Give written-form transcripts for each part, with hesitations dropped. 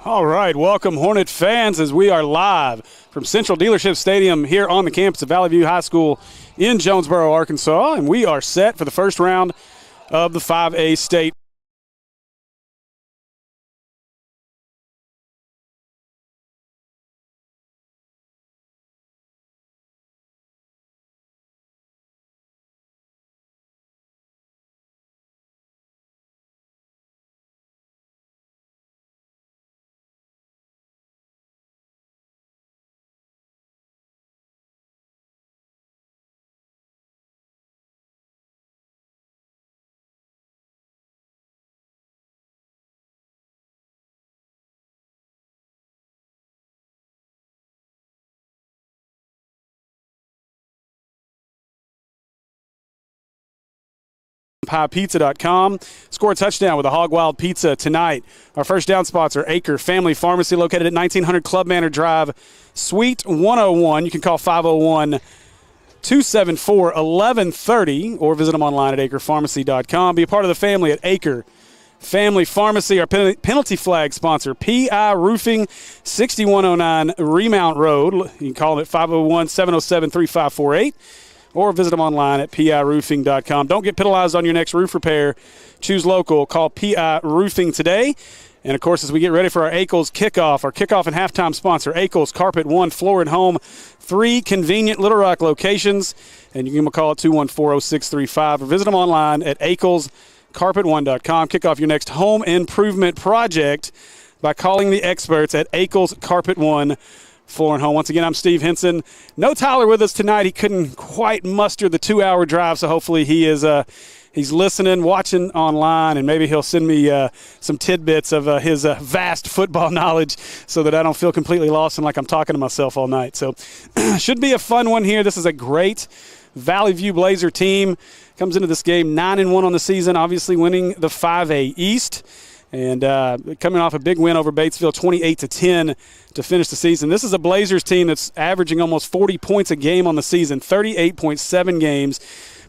All right, welcome Hornet fans as we are live from Central Dealership Stadium here on the campus of Valley View High School in Jonesboro, Arkansas, and we are set for the first round of the 5A state. Piepizza.com. Score a touchdown with a Hog Wild Pizza tonight. Our first down spots are Acre Family Pharmacy located at 1900 Club Manor Drive, Suite 101. You can call 501-274-1130 or visit them online at acrepharmacy.com. Be a part of the family at Acre Family Pharmacy. Our penalty flag sponsor, PI Roofing, 6109 Remount Road. You can call them at 501-707-3548. or visit them online at piroofing.com. Don't get penalized on your next roof repair. Choose local. Call PI Roofing today. And, of course, as we get ready for our Akel's kickoff, our kickoff and halftime sponsor, Akel's Carpet One Floor and Home, 3 convenient Little Rock locations. And you can give them a call at 214-0635 or visit them online at akelscarpet1.com. Kick off your next home improvement project by calling the experts at Akel's Carpet One Floor and Home. Once again, I'm Steve Henson. No Tyler with us tonight. He couldn't quite muster the 2-hour drive, so hopefully he is he's listening, watching online, and maybe he'll send me some tidbits of his vast football knowledge so that I don't feel completely lost and like I'm talking to myself all night. So should be a fun one here. This is a great Valley View Blazer team. Comes into this game 9-1 on the season, obviously winning the 5A East. And coming off a big win over Batesville, 28-10 to finish the season. This is a Blazers team that's averaging almost 40 points a game on the season, 38.7 games,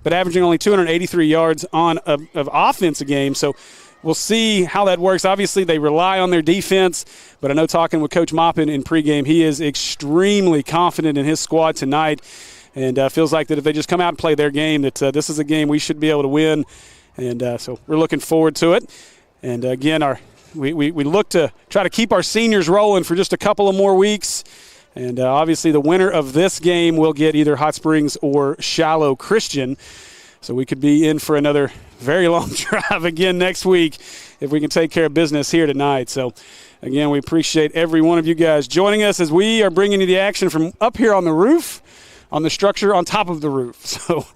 but averaging only 283 yards of offense a game. So we'll see how that works. Obviously, they rely on their defense, but I know talking with Coach Moppin in pregame, he is extremely confident in his squad tonight and feels like that if they just come out and play their game, that this is a game we should be able to win. And so we're looking forward to it. And, again, we look to try to keep our seniors rolling for just a couple of more weeks. And, obviously, the winner of this game will get either Hot Springs or Shiloh Christian. So we could be in for another very long drive again next week if we can take care of business here tonight. So, again, we appreciate every one of you guys joining us as we are bringing you the action from up here on the roof, on the structure on top of the roof. So,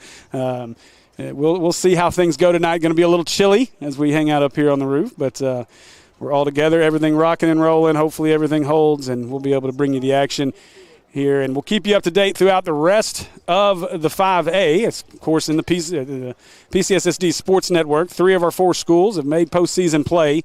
we'll see how things go tonight. Going to be a little chilly as we hang out up here on the roof, but we're all together, everything rocking and rolling. Hopefully everything holds, and we'll be able to bring you the action here. And we'll keep you up to date throughout the rest of the 5A. It's, of course, in the PCSSD Sports Network. 3 of our 4 schools have made postseason play.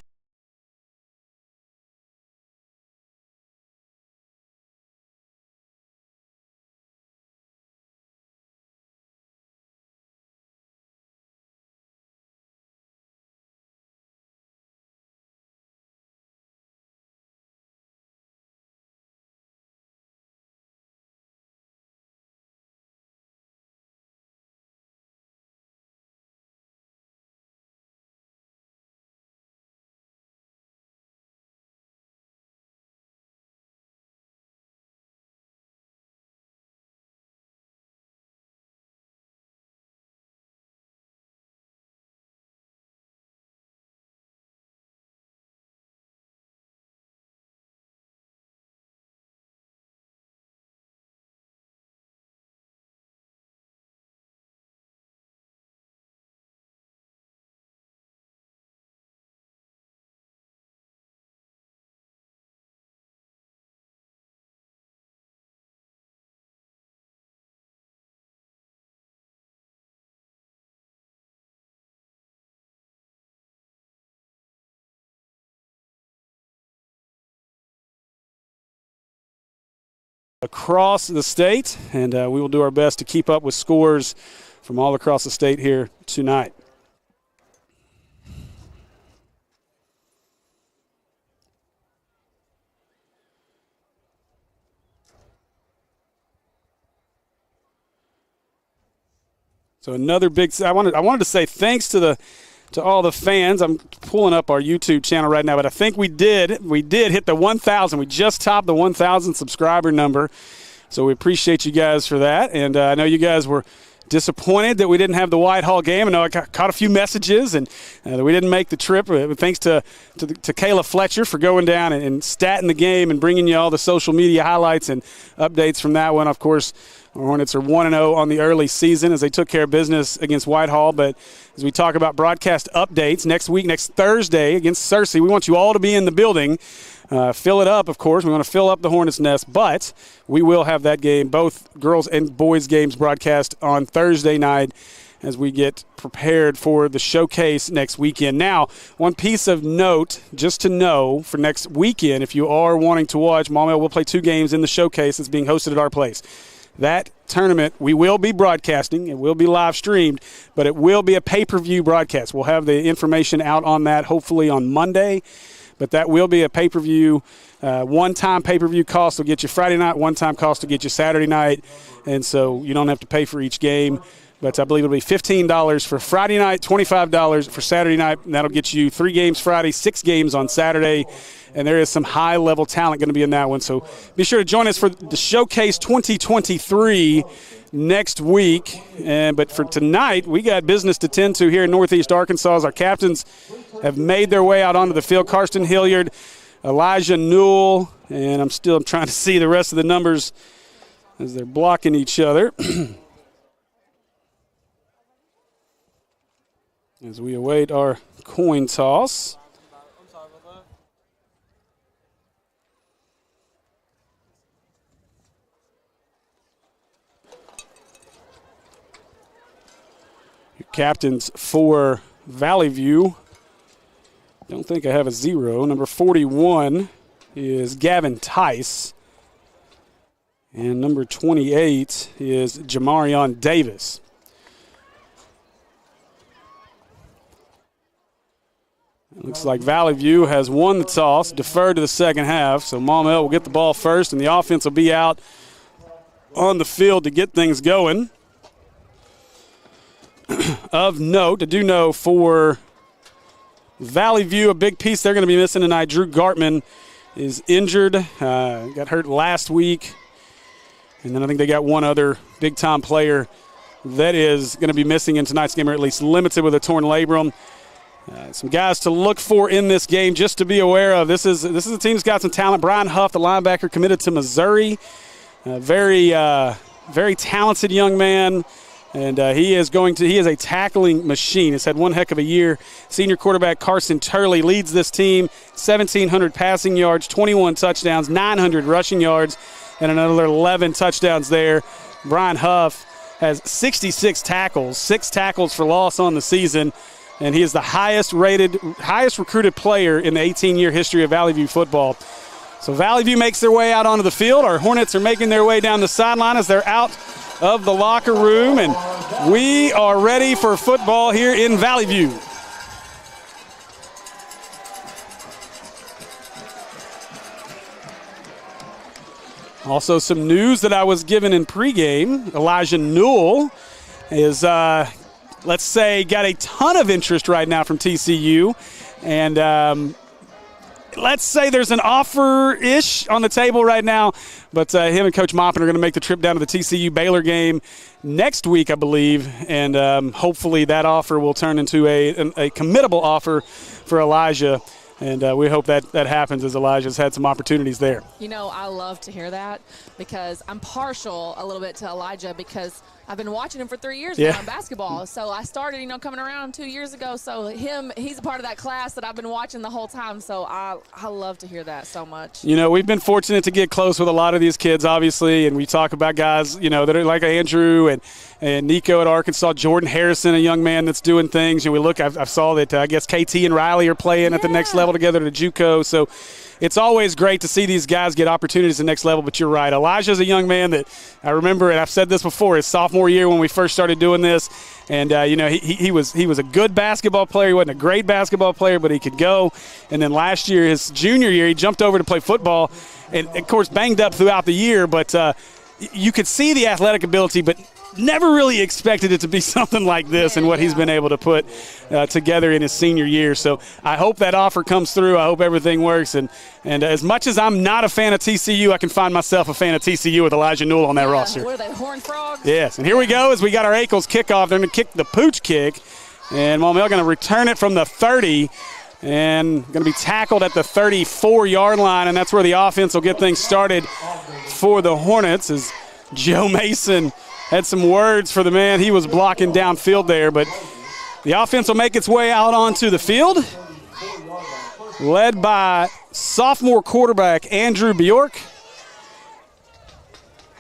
across the state, and we will do our best to keep up with scores from all across the state here tonight. So another big. I wanted to say thanks to all the fans. I'm pulling up our YouTube channel right now, but I think we did hit the 1,000. We just topped the 1,000 subscriber number, so we appreciate you guys for that. And I know you guys were disappointed that we didn't have the Whitehall game. I know I caught a few messages and that we didn't make the trip. Thanks to Kayla Fletcher for going down and statting the game and bringing you all the social media highlights and updates from that one. Of course, our Hornets are 1-0 on the early season as they took care of business against Whitehall. But as we talk about broadcast updates, next Thursday against Searcy, we want you all to be in the building. Fill it up, of course. We want to fill up the Hornets' nest, but we will have that game, both girls and boys games, broadcast on Thursday night as we get prepared for the showcase next weekend. Now, one piece of note, just to know, for next weekend, if you are wanting to watch, Maumelle will play 2 games in the showcase that's being hosted at our place. That tournament, we will be broadcasting. It will be live streamed, but it will be a pay-per-view broadcast. We'll have the information out on that hopefully on Monday, but that will be a pay-per-view. One-time pay-per-view cost will get you Friday night, one-time cost will get you Saturday night, and so you don't have to pay for each game. But I believe it'll be $15 for Friday night, $25 for Saturday night, and that'll get you 3 games Friday, 6 games on Saturday. And there is some high-level talent going to be in that one. So be sure to join us for the Showcase 2023 next week. But for tonight, we got business to tend to here in Northeast Arkansas as our captains have made their way out onto the field. Karsten Hilliard, Elijah Newell, and I'm trying to see the rest of the numbers as they're blocking each other. As we await our coin toss. Your captains for Valley View. Don't think I have a 0. Number 41 is Gavin Tice. And number 28 is Jamarion Davis. It looks like Valley View has won the toss, deferred to the second half. So Maumelle will get the ball first, and the offense will be out on the field to get things going. Of note, I do know for Valley View, a big piece they're going to be missing tonight. Drew Gartman is injured, got hurt last week. And then I think they got one other big-time player that is going to be missing in tonight's game, or at least limited with a torn labrum. Some guys to look for in this game, just to be aware of. This is a team that's got some talent. Brian Huff, the linebacker, committed to Missouri. Very talented young man, and he is a tackling machine. He's had one heck of a year. Senior quarterback Carson Turley leads this team, 1,700 passing yards, 21 touchdowns, 900 rushing yards, and another 11 touchdowns there. Brian Huff has 66 tackles, 6 tackles for loss on the season. And he is the highest recruited player in the 18-year history of Valley View football. So Valley View makes their way out onto the field. Our Hornets are making their way down the sideline as they're out of the locker room. And we are ready for football here in Valley View. Also some news that I was given in pregame. Elijah Newell is let's say, got a ton of interest right now from TCU. And let's say there's an offer-ish on the table right now. But him and Coach Moppin are going to make the trip down to the TCU-Baylor game next week, I believe. And hopefully that offer will turn into a committable offer for Elijah. And we hope that happens as Elijah's had some opportunities there. You know, I love to hear that because I'm partial a little bit to Elijah because I've been watching him for 3 years now in basketball. So I started, coming around 2 years ago. So he's a part of that class that I've been watching the whole time. So I love to hear that so much. We've been fortunate to get close with a lot of these kids, obviously, and we talk about guys, that are like Andrew and Nico at Arkansas, Jordan Harrison, a young man that's doing things. I saw that I guess KT and Riley are playing at the next level together at JUCO. So it's always great to see these guys get opportunities at the next level, but you're right. Elijah's a young man that I remember, and I've said this before, his sophomore year when we first started doing this, and, he was a good basketball player. He wasn't a great basketball player, but he could go. And then last year, his junior year, he jumped over to play football, and, of course, banged up throughout the year, but you could see the athletic ability, but never really expected it to be something like this and what he's been able to put together in his senior year. So I hope that offer comes through. I hope everything works. And as much as I'm not a fan of TCU, I can find myself a fan of TCU with Elijah Newell on that roster. What are they, Horned Frogs? Yes, and here we go as we got our Ankles kickoff. They're going to kick the pooch kick, and Maumelle going to return it from the 30 and going to be tackled at the 34-yard line, and that's where the offense will get things started for the Hornets as Joe Mason had some words for the man. He was blocking downfield there, but the offense will make its way out onto the field, led by sophomore quarterback Andrew Bjork.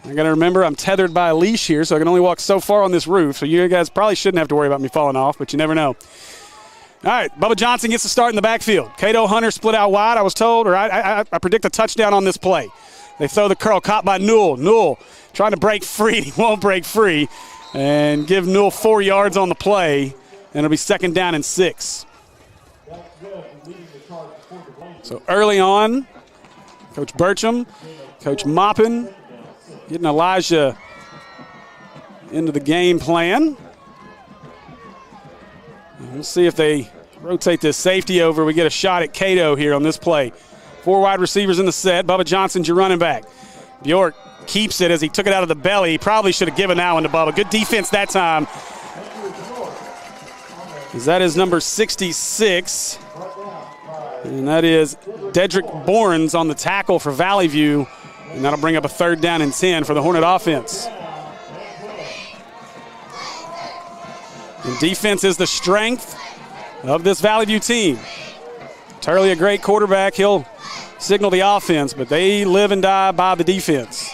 I got to remember I'm tethered by a leash here, so I can only walk so far on this roof, so you guys probably shouldn't have to worry about me falling off, but you never know. All right, Bubba Johnson gets to start in the backfield. Cato Hunter split out wide, I was told, or I predict a touchdown on this play. They throw the curl, caught by Newell. Newell trying to break free. He won't break free. And give Newell 4 yards on the play. And it'll be 2nd down and 6. So early on, Coach Burcham, Coach Maupin, getting Elijah into the game plan. And we'll see if they rotate this safety over. We get a shot at Cato here on this play. 4 wide receivers in the set. Bubba Johnson's your running back. Bjork keeps it as he took it out of the belly. He probably should have given that one to Bubba. Good defense that time. That is number 66. And that is Dedrick Bournes on the tackle for Valley View. And that'll bring up a 3rd down and 10 for the Hornet offense. And defense is the strength of this Valley View team. Turley, a great quarterback. He'll signal the offense, but they live and die by the defense.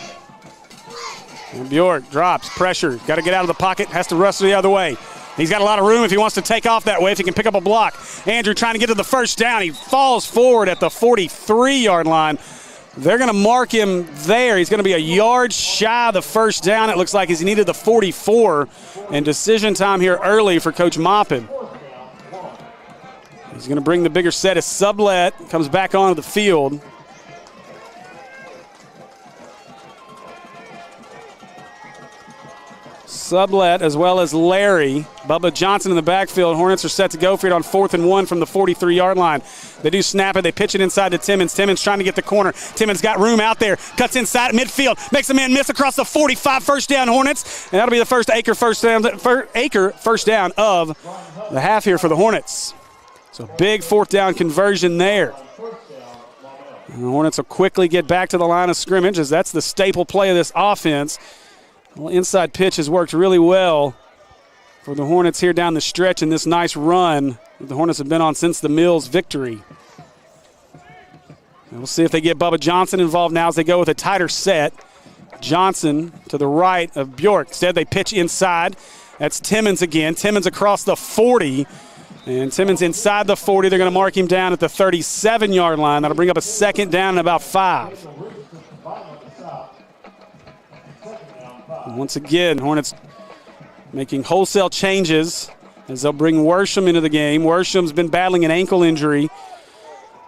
And Bjork drops, pressure, got to get out of the pocket, has to rush the other way. He's got a lot of room if he wants to take off that way, if he can pick up a block. Andrew trying to get to the 1st down. He falls forward at the 43-yard line. They're going to mark him there. He's going to be a yard shy of the 1st down. It looks like he needed the 44. And decision time here early for Coach Maupin. He's going to bring the bigger set as Sublette comes back onto the field. Sublette as well as Larry. Bubba Johnson in the backfield. Hornets are set to go for it on 4th and 1 from the 43-yard line. They do snap it. They pitch it inside to Timmons. Timmons trying to get the corner. Timmons got room out there. Cuts inside at midfield. Makes a man miss across the 45. 1st down Hornets. And that'll be the first Acre first down of the half here for the Hornets. So big 4th down conversion there. And the Hornets will quickly get back to the line of scrimmage as that's the staple play of this offense. Well, inside pitch has worked really well for the Hornets here down the stretch in this nice run that the Hornets have been on since the Mills victory. And we'll see if they get Bubba Johnson involved now as they go with a tighter set. Johnson to the right of Bjork. Instead, they pitch inside. That's Timmons again. Timmons across the 40. And Timmons inside the 40. They're going to mark him down at the 37-yard line. That'll bring up a 2nd down and about 5. And once again, Hornets making wholesale changes as they'll bring Worsham into the game. Worsham's been battling an ankle injury.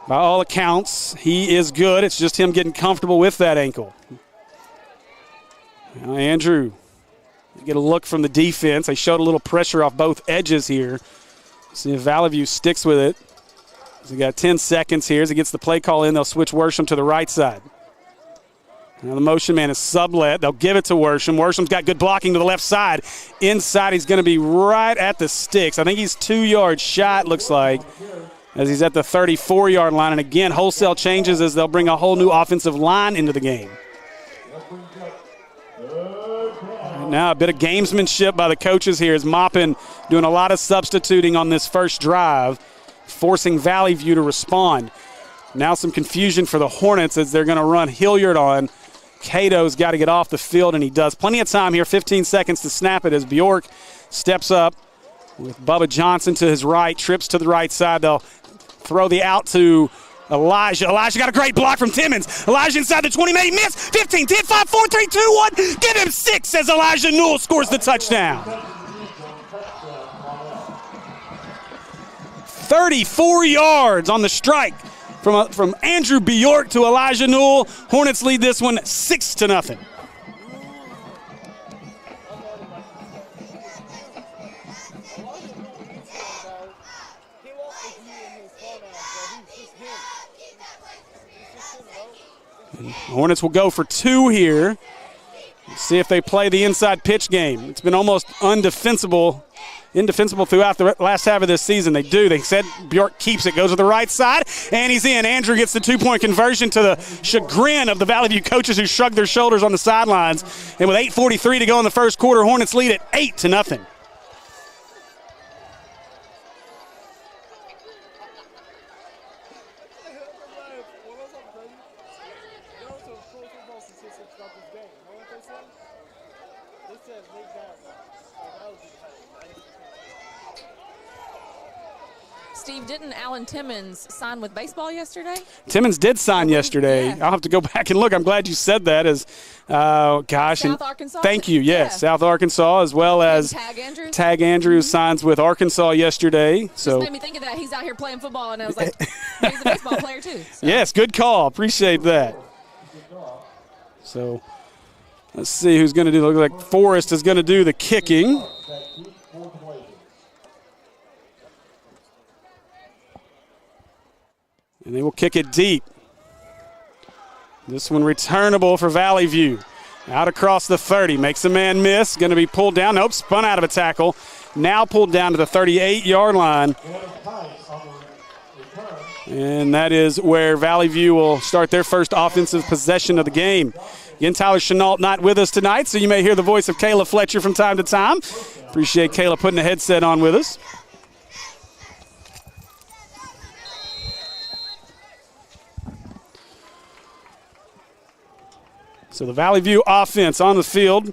By all accounts, he is good. It's just him getting comfortable with that ankle. Now Andrew, get a look from the defense. They showed a little pressure off both edges here. See if Valley View sticks with it. So we got 10 seconds here. As he gets the play call in, they'll switch Worsham to the right side. Now the motion man is Sublette. They'll give it to Worsham. Worsham's got good blocking to the left side. Inside, he's going to be right at the sticks. I think he's 2 yards shy, it looks like, as he's at the 34-yard line. And again, wholesale changes as they'll bring a whole new offensive line into the game. Now a bit of gamesmanship by the coaches here as Maupin doing a lot of substituting on this first drive, forcing Valley View to respond. Now some confusion for the Hornets as they're going to run Hilliard on. Cato's got to get off the field, and he does. Plenty of time here, 15 seconds to snap it as Bjork steps up with Bubba Johnson to his right, trips to the right side. They'll throw the out to Elijah got a great block from Timmons. Elijah inside the 20, may miss. 15, 10, 5, 4, 3, 2, 1. Give him 6 as Elijah Newell scores the touchdown. 34 yards on the strike from Andrew Bjork to Elijah Newell. Hornets lead this one 6-0. Hornets will go for 2 here. See if they play the inside pitch game. It's been almost indefensible throughout the last half of this season. They do. They said Bjork keeps it, goes to the right side, and he's in. Andrew gets the 2-point conversion to the chagrin of the Valley View coaches who shrugged their shoulders on the sidelines. And with 8:43 to go in the first quarter, Hornets lead at 8-0. Steve, didn't Alan Timmons sign with baseball yesterday? Timmons did sign yesterday. Yeah. I'll have to go back and look. I'm glad you said that. South Arkansas. Thank you. Yes, yeah. South Arkansas, as well as Tag Andrews signs with Arkansas yesterday. So just made me think of that. He's out here playing football, and I was like, he's a baseball player too. So. Yes, good call. Appreciate that. So let's see who's going to do. Looks like Forrest is going to do the kicking. And they will kick it deep. This one returnable for Valley View. Out across the 30. Makes a man miss. Going to be pulled down. Nope, spun out of a tackle. Now pulled down to the 38-yard line. And that is where Valley View will start their first offensive possession of the game. Again, Tyler Chenault not with us tonight, so you may hear the voice of Kayla Fletcher from time to time. Appreciate Kayla putting a headset on with us. So the Valley View offense on the field,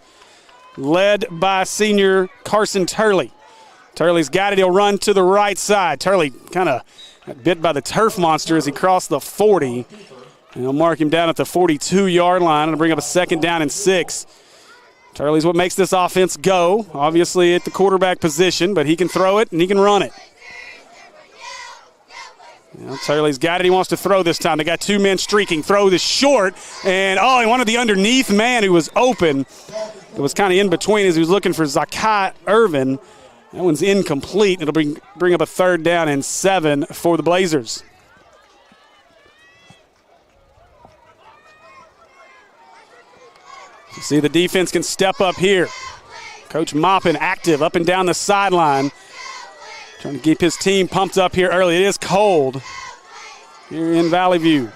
led by senior Carson Turley. Turley's got it. He'll run to the right side. Turley kind of got bit by the turf monster as he crossed the 40. And he'll mark him down at the 42-yard line and bring up a 2nd down and 6. Turley's what makes this offense go, obviously at the quarterback position, but he can throw it and he can run it. Well, Turley's got it. He wants to throw this time. They got 2 men streaking. Throw this short. And, he wanted the underneath man who was open. It was kind of in between as he was looking for Zakai Irvin. That one's incomplete. It'll bring up a 3rd down and 7 for the Blazers. You see the defense can step up here. Coach Maupin active up and down the sideline. Trying to keep his team pumped up here early. It is cold here in Valley View.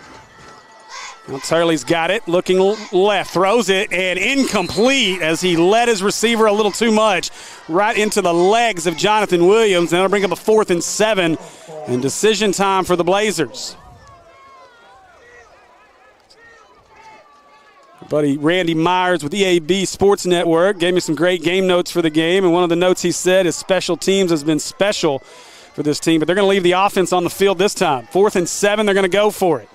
Now Turley's got it, looking left, throws it, and incomplete as he led his receiver a little too much right into the legs of Jonathan Williams. And that'll bring up a 4th and 7 and decision time for the Blazers. Buddy Randy Myers with EAB Sports Network gave me some great game notes for the game, and one of the notes he said is special teams has been special for this team, but they're going to leave the offense on the field this time. 4th and 7, they're going to go for it.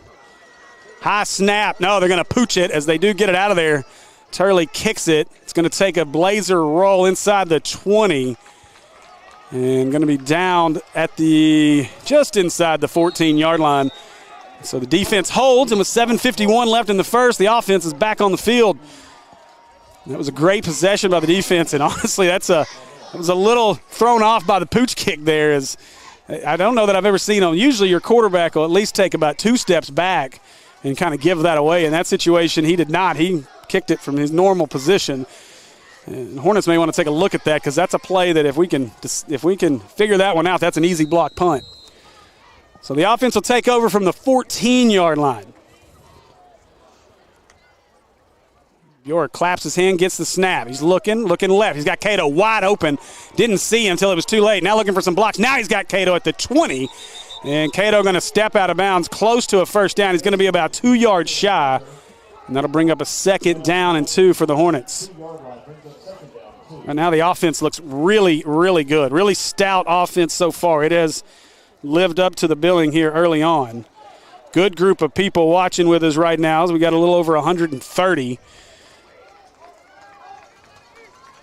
High snap. No, they're going to pooch it as they do get it out of there. Turley kicks it. It's going to take a Blazer roll inside the 20 and going to be downed at just inside the 14-yard line. So the defense holds, and with 7:51 left in the first, the offense is back on the field. That was a great possession by the defense, and honestly, that was a little thrown off by the pooch kick there. As I don't know that I've ever seen them. Usually your quarterback will at least take about 2 steps back and kind of give that away. In that situation, he did not. He kicked it from his normal position. And Hornets may want to take a look at that because that's a play that if we can figure that one out, that's an easy block punt. So the offense will take over from the 14-yard line. Bjork claps his hand, gets the snap. He's looking left. He's got Cato wide open. Didn't see him until it was too late. Now looking for some blocks. Now he's got Cato at the 20. And Cato going to step out of bounds close to a 1st down. He's going to be about 2 yards shy. And that'll bring up a 2nd down and 2 for the Hornets. And now the offense looks really, really good. Really stout offense so far. It has lived up to the billing here early on. good group of people watching with us right now as we got a little over 130.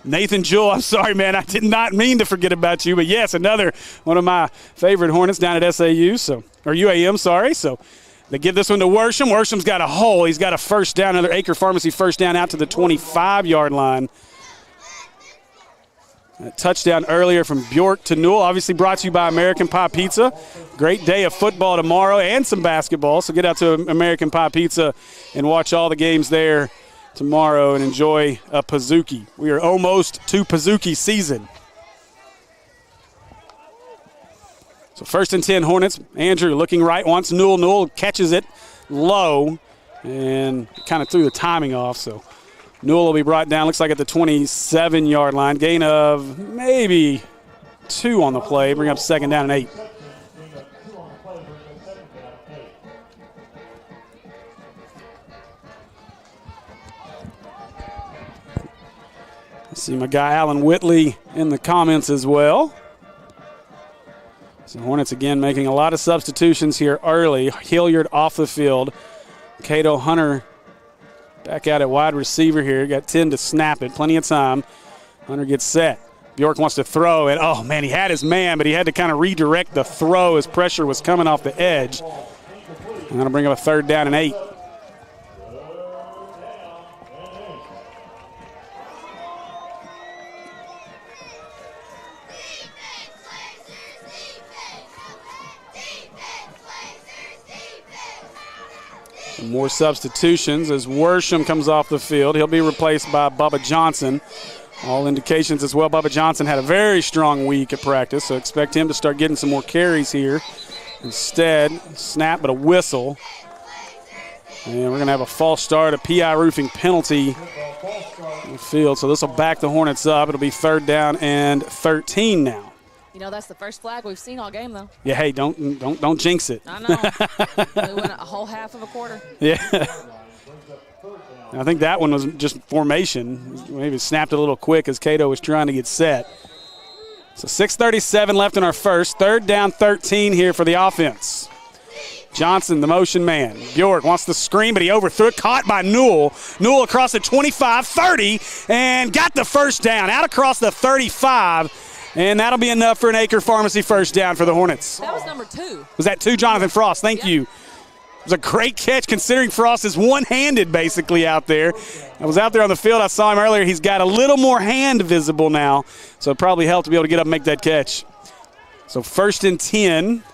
Nathan Jewell, I'm sorry, man. I did not mean to forget about you. But, yes, another one of my favorite Hornets down at SAU, or UAM, sorry. So they give this one to Worsham. Worsham's got a hole. He's got a first down, another Acre Pharmacy first down out to the 25-yard line. A touchdown earlier from Bjork to Newell, obviously brought to you by American Pie Pizza. Great day of football tomorrow and some basketball, so get out to American Pie Pizza and watch all the games there tomorrow and enjoy a Pizookie. We are almost to Pizookie season. So 1st and 10 Hornets. Andrew looking right, wants Newell. Newell catches it low and kind of threw the timing off, so Newell will be brought down, looks like at the 27-yard line. Gain of maybe 2 on the play. Bring up 2nd down and 8. I see my guy Alan Whitley in the comments as well. So Hornets again making a lot of substitutions here early. Hilliard off the field. Cato Hunter back out at wide receiver here. Got 10 to snap it. Plenty of time. Hunter gets set. Bjork wants to throw it. Oh, man, he had his man, but he had to kind of redirect the throw as pressure was coming off the edge. And that'll bring up a 3rd down and 8. More substitutions as Worsham comes off the field. He'll be replaced by Bubba Johnson. All indications as well. Bubba Johnson had a very strong week at practice, so expect him to start getting some more carries here. Instead, snap but a whistle. And we're going to have a false start, a PI roofing penalty in the field. So this will back the Hornets up. It'll be 3rd down and 13 now. You know, that's the first flag we've seen all game, though. Yeah, hey, don't jinx it. I know. We went a whole half of a quarter. Yeah. I think that one was just formation. Maybe snapped a little quick as Cato was trying to get set. So 6:37 left in our first. 3rd down, 13 here for the offense. Johnson, the motion man. Bjork wants the screen, but he overthrew it. Caught by Newell. Newell across the 25, 30, and got the first down. Out across the 35. And that'll be enough for an Acre Pharmacy first down for the Hornets. That was number 2. Was that 2? Jonathan Frost, thank you. It was a great catch considering Frost is one-handed basically out there. I was out there on the field. I saw him earlier. He's got a little more hand visible now, so it probably helped to be able to get up and make that catch. So 1st and 10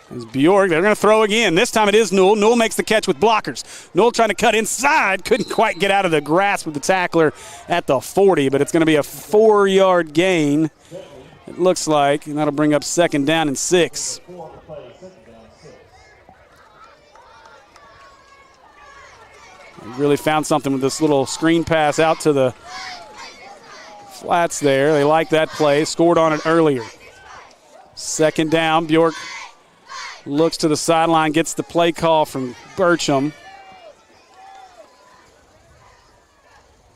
is Bjork. They're going to throw again. This time it is Newell. Newell makes the catch with blockers. Newell trying to cut inside. Couldn't quite get out of the grasp with the tackler at the 40, but it's going to be a 4-yard gain, it looks like, and that'll bring up 2nd down and 6. Really found something with this little screen pass out to the flats there. They like that play. Scored on it earlier. 2nd down. Bjork looks to the sideline, gets the play call from Burcham.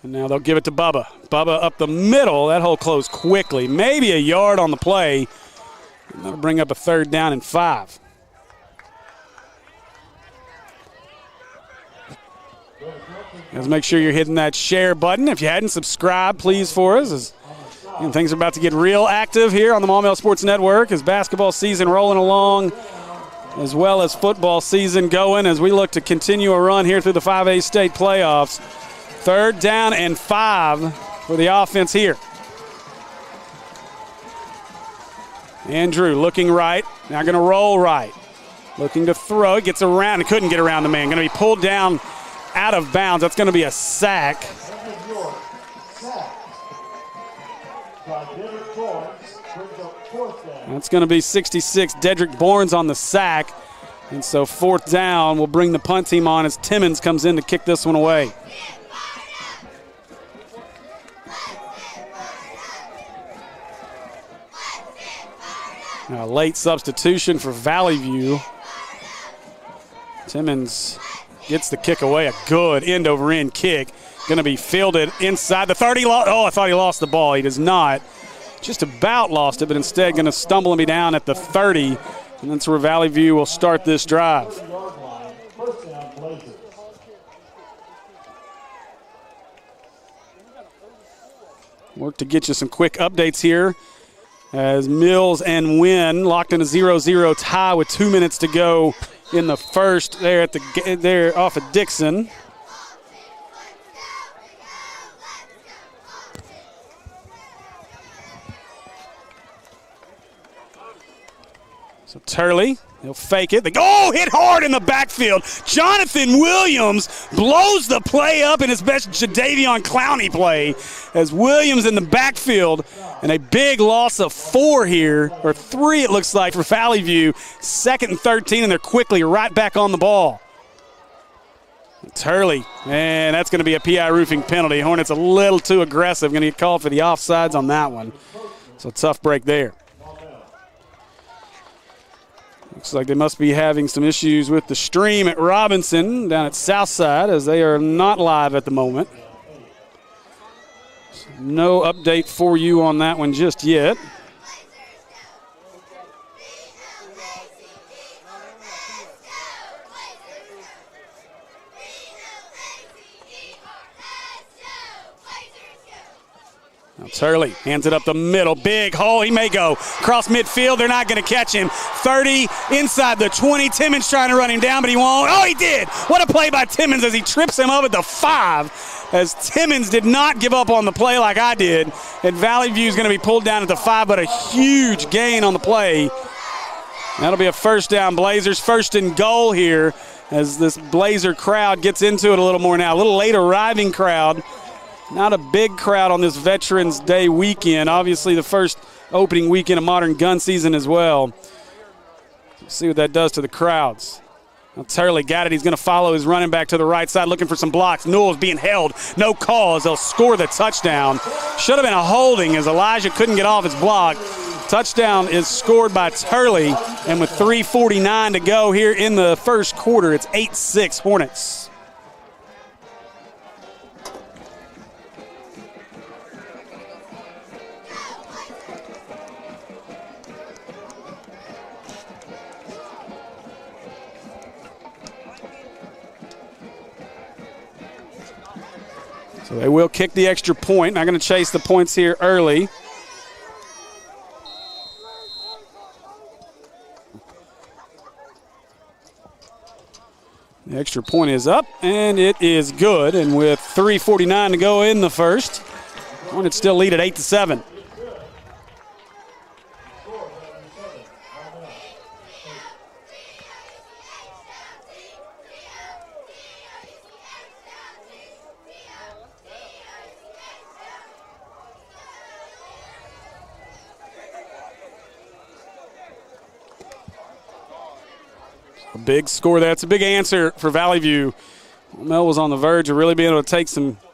And now they'll give it to Bubba. Bubba up the middle. That hole closed quickly. Maybe a yard on the play. And that'll bring up a 3rd down and 5. Let's make sure you're hitting that share button. If you hadn't subscribed, please, for us. Things are about to get real active here on the Maumelle Sports Network as basketball season rolling along, as well as football season going as we look to continue a run here through the 5A state playoffs. 3rd down and 5 for the offense here. Andrew looking right, now going to roll right. Looking to throw, gets around, couldn't get around the man. Going to be pulled down out of bounds. That's going to be a sack. That's going to be 66. Dedrick Bournes on the sack. And so 4th down will bring the punt team on as Timmons comes in to kick this one away. Now a late substitution for Valley View. Timmons gets the kick away. A good end-over-end kick. Going to be fielded inside the 30. Oh, I thought he lost the ball. He does not. Just about lost it, but instead going to stumble and be down at the 30. And that's where Valley View will start this drive. Work to get you some quick updates here as Mills and Wynn locked in a 0-0 tie with 2 minutes to go in the first. They're off of Dixon. So Turley, he'll fake it. Hit hard in the backfield. Jonathan Williams blows the play up in his best Jadavion Clowney play as Williams in the backfield. And a big loss of 4 here, or 3 it looks like for Valley View. 2nd and 13, and they're quickly right back on the ball. Turley, and that's going to be a PI roofing penalty. Hornets a little too aggressive. Going to get called for the offsides on that one. So tough break there. Looks like they must be having some issues with the stream at Robinson down at Southside as they are not live at the moment. So no update for you on that one just yet. Now Turley hands it up the middle. Big hole. He may go across midfield. They're not going to catch him. 30 inside the 20. Timmons trying to run him down, but he won't. Oh, he did. What a play by Timmons as he trips him up at the 5. As Timmons did not give up on the play like I did. And Valley View is going to be pulled down at the 5, but a huge gain on the play. That'll be a first down Blazers. 1st and goal here as this Blazer crowd gets into it a little more now. A little late arriving crowd. Not a big crowd on this Veterans Day weekend. Obviously the first opening weekend of modern gun season as well. Let's see what that does to the crowds. Now Turley got it. He's going to follow his running back to the right side looking for some blocks. Newell's being held. No call as they'll score the touchdown. Should have been a holding as Elijah couldn't get off his block. Touchdown is scored by Turley. And with 3:49 to go here in the first quarter, it's 8-6 Hornets. So they will kick the extra point. Not going to chase the points here early. The extra point is up, and it is good. And with 3:49 to go in the first, Hornets still lead at 8-7. A big score there. It's a big answer for Valley View. Maumelle was on the verge of really being able to take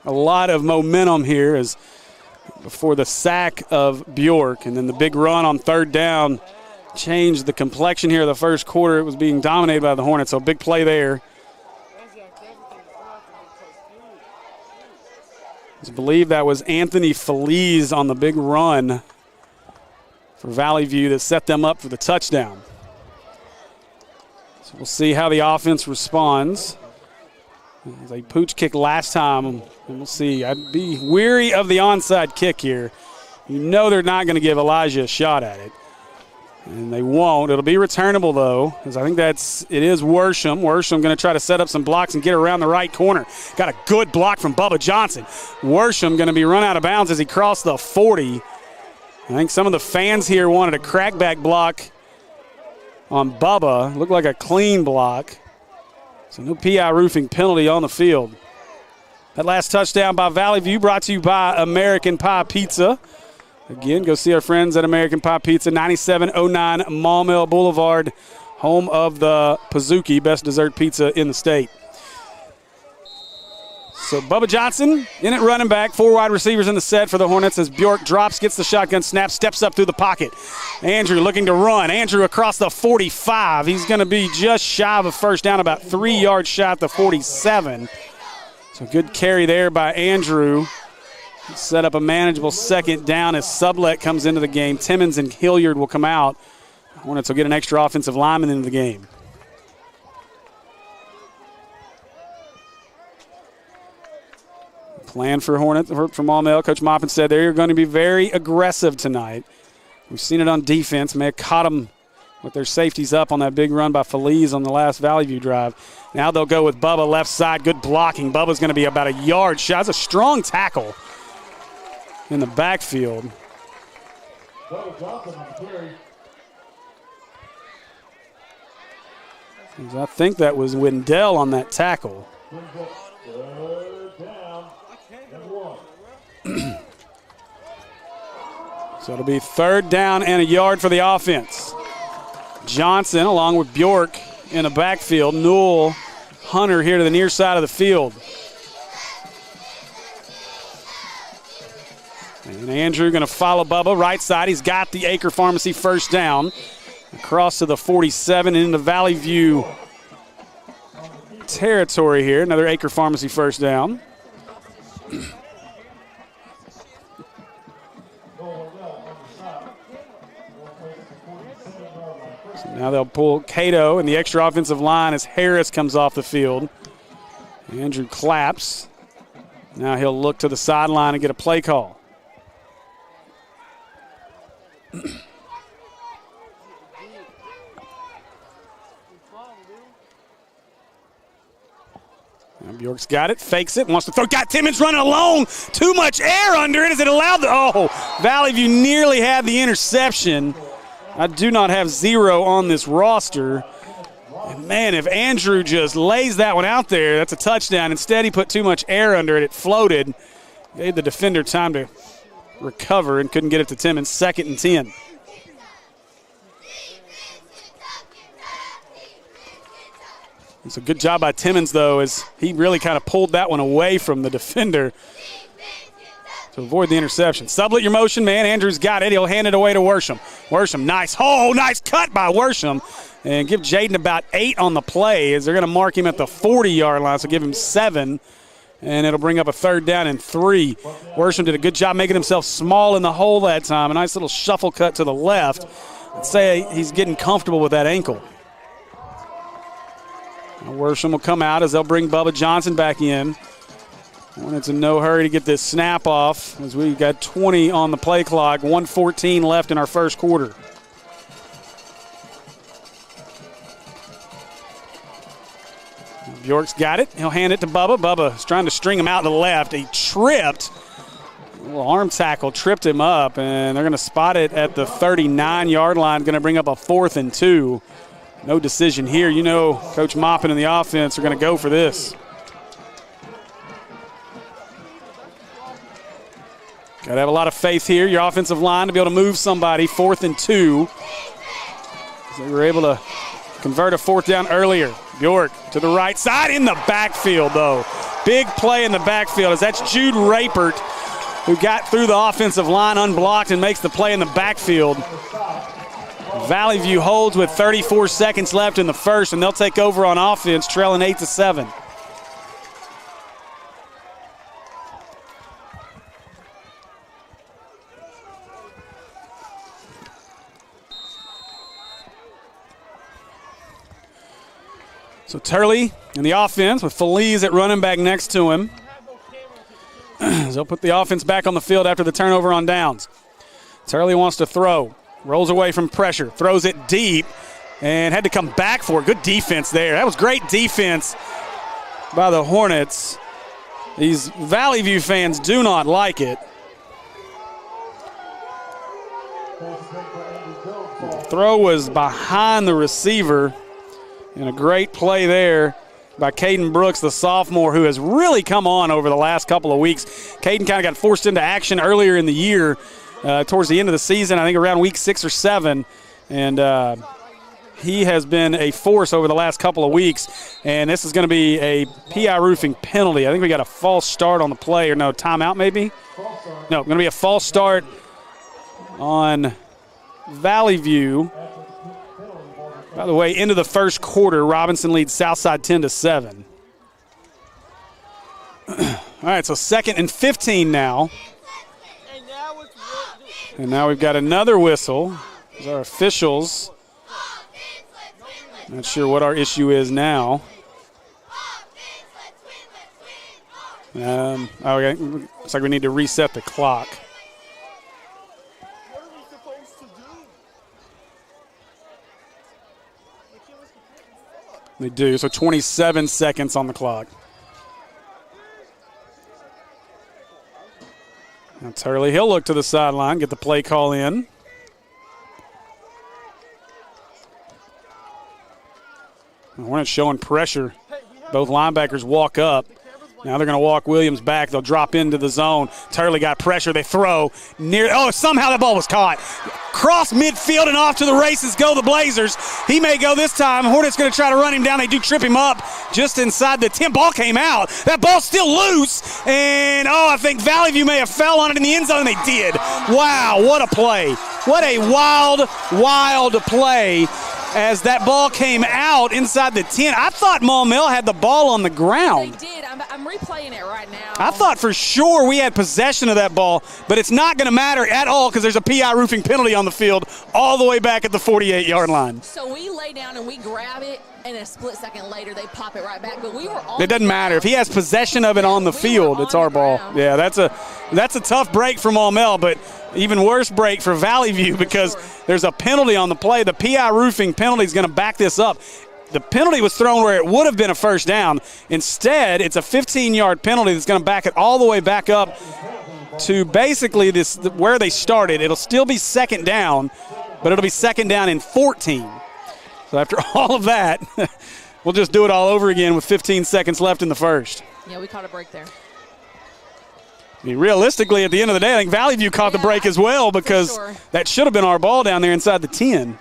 a lot of momentum here as before the sack of Bjork. And then the big run on 3rd down changed the complexion here of the first quarter. It was being dominated by the Hornets, so a big play there. I believe that was Anthony Feliz on the big run for Valley View that set them up for the touchdown. So we'll see how the offense responds. They pooch kick last time, and we'll see. I'd be weary of the onside kick here. You know they're not going to give Elijah a shot at it, and they won't. It'll be returnable, though, because I think it is Worsham. Worsham going to try to set up some blocks and get around the right corner. Got a good block from Bubba Johnson. Worsham going to be run out of bounds as he crossed the 40. I think some of the fans here wanted a crackback block on Bubba. Looked like a clean block. So no PI roofing penalty on the field. That last touchdown by Valley View brought to you by American Pie Pizza. Again, go see our friends at American Pie Pizza, 9709 Maumelle Boulevard, home of the Pizookie, best dessert pizza in the state. So Bubba Johnson in at running back. 4 wide receivers in the set for the Hornets as Bjork drops, gets the shotgun snap, steps up through the pocket. Andrew looking to run. Andrew across the 45. He's going to be just shy of a first down, about 3 yards shy at the 47. So good carry there by Andrew. Set up a manageable 2nd down as Sublet comes into the game. Timmons and Hilliard will come out. Hornets will get an extra offensive lineman into the game. Plan for Hornets from Maumelle. Coach Maupin said they're going to be very aggressive tonight. We've seen it on defense. May have caught them with their safeties up on that big run by Feliz on the last Valley View drive. Now they'll go with Bubba left side. Good blocking. Bubba's going to be about a yard shy. That's a strong tackle in the backfield. I think that was Wendell on that tackle. So it'll be 3rd down and a yard for the offense. Johnson along with Bjork in the backfield. Newell, Hunter here to the near side of the field. And Andrew going to follow Bubba right side. He's got the Acre Pharmacy first down. Across to the 47 and into Valley View territory here. Another Acre Pharmacy first down. So now they'll pull Cato and the extra offensive line as Harris comes off the field. Andrew claps. Now he'll look to the sideline and get a play call. Bjork's got it, fakes it, wants to throw. Got Timmons running alone. Too much air under it. Is it allowed? Valley View nearly had the interception. I do not have 0 on this roster. And man, if Andrew just lays that one out there, that's a touchdown. Instead, he put too much air under it. It floated. Gave the defender time to recover and couldn't get it to Timmons. 2nd and 10. It's a good job by Timmons, though, as he really kind of pulled that one away from the defender to avoid the interception. Sublet your motion, man. Andrews got it. He'll hand it away to Worsham. Worsham, nice. Nice cut by Worsham. And give Jaden about 8 on the play as they're going to mark him at the 40-yard line, so give him 7. And it'll bring up a 3rd down and 3. Worsham did a good job making himself small in the hole that time. A nice little shuffle cut to the left. Let's say he's getting comfortable with that ankle. Worsham will come out as they'll bring Bubba Johnson back in. Hornets in no hurry to get this snap off as we've got 20 on the play clock, 1:14 left in our first quarter. Bjork's got it. He'll hand it to Bubba. Bubba's trying to string him out to the left. He tripped. A little arm tackle tripped him up, and they're going to spot it at the 39-yard line. Going to bring up a 4th and 2. No decision here. You know, Coach Maupin and the offense are going to go for this. Got to have a lot of faith here. Your offensive line to be able to move somebody. 4th and 2. They were able to convert a 4th down earlier. Bjork to the right side in the backfield, though. Big play in the backfield as that's Jude Rapert who got through the offensive line unblocked and makes the play in the backfield. Valley View holds with 34 seconds left in the first, and they'll take over on offense, trailing 8-7. So Turley in the offense with Feliz at running back next to him. They'll put the offense back on the field after the turnover on downs. Turley wants to throw. Rolls away from pressure, throws it deep, and had to come back for it. Good defense there. That was great defense by the Hornets. These Valley View fans do not like it. The throw was behind the receiver, and a great play there by Caden Brooks, the sophomore, who has really come on over the last couple of weeks. Caden kind of got forced into action earlier in the year. Towards the end of the season, I think around week 6 or 7. And he has been a force over the last couple of weeks. And this is going to be a PI roofing penalty. I think we got a false start on the play. Or no, timeout maybe? No, going to be a false start on Valley View. By the way, into the first quarter, Robinson leads Southside 10-7. All right, so 2nd and 15 now. And now we've got another whistle as our officials Not sure what our issue is now. Okay. Looks like we need to reset the clock. What are we supposed to do? They do. So 27 seconds on the clock. Now Turley, he'll look to the sideline, get the play call in. The Hornets showing pressure. Both linebackers walk up. Now they're going to walk Williams back. They'll drop into the zone. Turley got pressure. They throw near. Oh, somehow that ball was caught. Cross midfield and off to the races go the Blazers. He may go this time. Hornets going to try to run him down. They do trip him up just inside the 10. Ball came out. That ball's still loose. And, I think Valley View may have fell on it in the end zone. They did. Wow, what a play. What a wild, wild play as that ball came out inside the 10. I thought Maumelle had the ball on the ground. They did. I'm replaying it right now. I thought for sure we had possession of that ball, but it's not going to matter at all because there's a PI roofing penalty on the field all the way back at the 48-yard line. So we lay down and we grab it, and a split second later they pop it right back. But we were on. It doesn't matter. If he has possession of it on the field, it's our ball. Yeah, that's a tough break for Maumelle, but even worse break for Valley View because there's a penalty on the play. The PI roofing penalty is going to back this up. The penalty was thrown where it would have been a first down. Instead, it's a 15-yard penalty that's going to back it all the way back up to basically where they started. It'll still be second down, but it'll be second down and 14. So after all of that, we'll just do it all over again with 15 seconds left in the first. Yeah, we caught a break there. I mean, realistically, at the end of the day, I think Valley View caught the break as well because that should have been our ball down there inside the 10.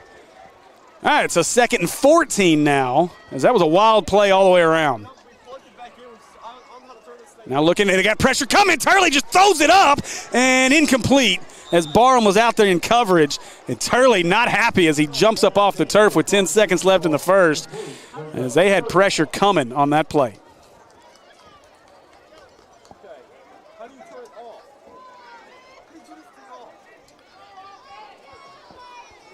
All right, so second and 14 now, as that was a wild play all the way around. Now looking, they got pressure coming. Turley just throws it up and incomplete as Barham was out there in coverage. And Turley not happy as he jumps up off the turf with 10 seconds left in the first as they had pressure coming on that play.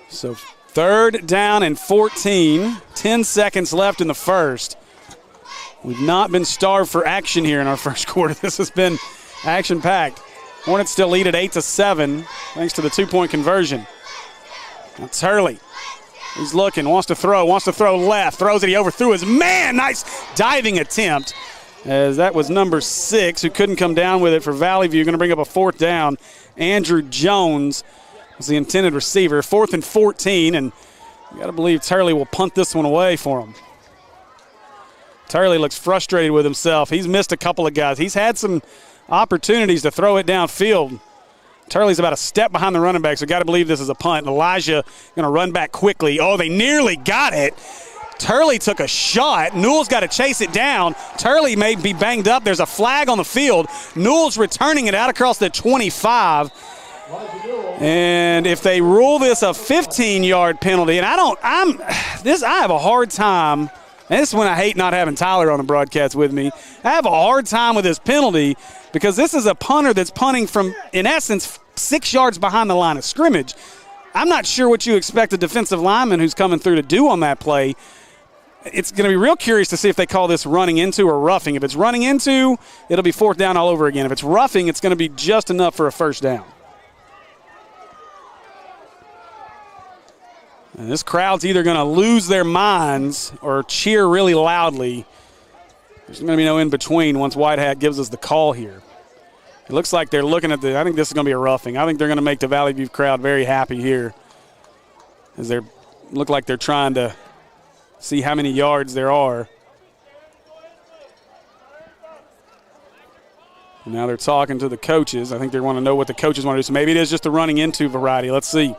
So third down and 14, 10 seconds left in the first. We've not been starved for action here in our first quarter. This has been action-packed. Hornets still lead at 8-7 thanks to the two-point conversion. That's Turley. He's looking, wants to throw left, throws it, he overthrew his man. Nice diving attempt as that was number 6 who couldn't come down with it for Valley View. Going to bring up a fourth down. Andrew Jones was the intended receiver. 4th and 14, and you got to believe Turley will punt this one away for him. Turley looks frustrated with himself. He's missed a couple of guys. He's had some opportunities to throw it downfield. Turley's about a step behind the running back, so got to believe this is a punt. Elijah going to run back quickly. Oh, they nearly got it. Turley took a shot. Newell's got to chase it down. Turley may be banged up. There's a flag on the field. Newell's returning it out across the 25. And if they rule this a 15-yard penalty, and I have a hard time. And this is when I hate not having Tyler on the broadcast with me. I have a hard time with this penalty because this is a punter that's punting from, in essence, 6 yards behind the line of scrimmage. I'm not sure what you expect a defensive lineman who's coming through to do on that play. It's going to be real curious to see if they call this running into or roughing. If it's running into, it'll be fourth down all over again. If it's roughing, it's going to be just enough for a first down. And this crowd's either going to lose their minds or cheer really loudly. There's going to be no in-between once White Hat gives us the call here. It looks like they're looking at I think this is going to be a roughing. I think they're going to make the Valley View crowd very happy here as they look like they're trying to see how many yards there are. And now they're talking to the coaches. I think they want to know what the coaches want to do. So maybe it is just the running into variety. Let's see.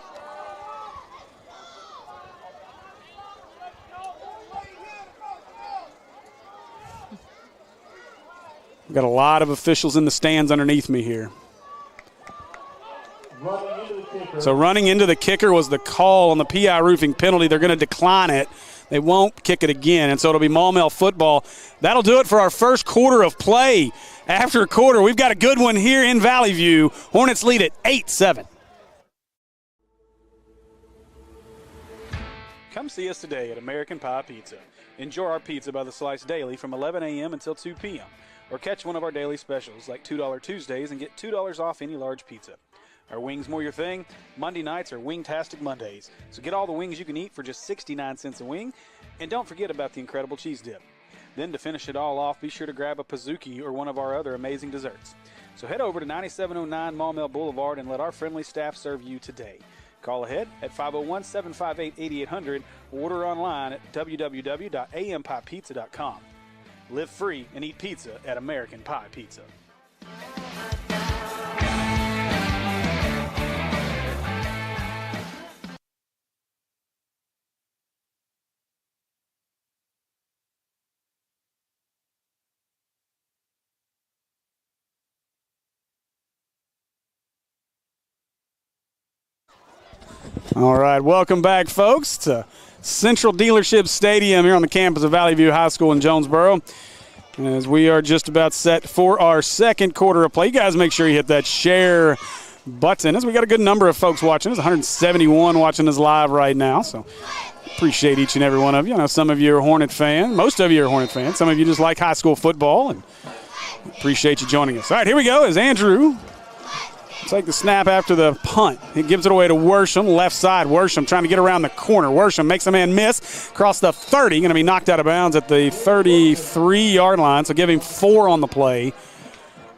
We've got a lot of officials in the stands underneath me here. So running into the kicker was the call on the PI roofing penalty. They're going to decline it. They won't kick it again, and so it'll be Maumelle football. That'll do it for our first quarter of play. After a quarter, we've got a good one here in Valley View. Hornets lead at 8-7. Come see us today at American Pie Pizza. Enjoy our pizza by the slice daily from 11 a.m. until 2 p.m. Or catch one of our daily specials like $2 Tuesdays and get $2 off any large pizza. Are wings more your thing? Monday nights are Wingtastic Mondays. So get all the wings you can eat for just 69 cents a wing. And don't forget about the incredible cheese dip. Then to finish it all off, be sure to grab a Pizookie or one of our other amazing desserts. So head over to 9709 Maumelle Boulevard and let our friendly staff serve you today. Call ahead at 501-758-8800 or order online at www.ampiepizza.com. Live free and eat pizza at American Pie Pizza. All right, welcome back, folks, to Central Dealership Stadium here on the campus of Valley View High School in Jonesboro. As we are just about set for our second quarter of play. You guys make sure you hit that share button, as we got a good number of folks watching. There's 171 watching us live right now, so appreciate each and every one of you. I know some of you are Hornet fans. Most of you are Hornet fans. Some of you just like high school football, and appreciate you joining us. All right, here we go as Andrew take the snap after the punt. He gives it away to Worsham, left side. Worsham trying to get around the corner. Worsham makes a man miss across the 30. Going to be knocked out of bounds at the 33-yard line, so give him 4 on the play.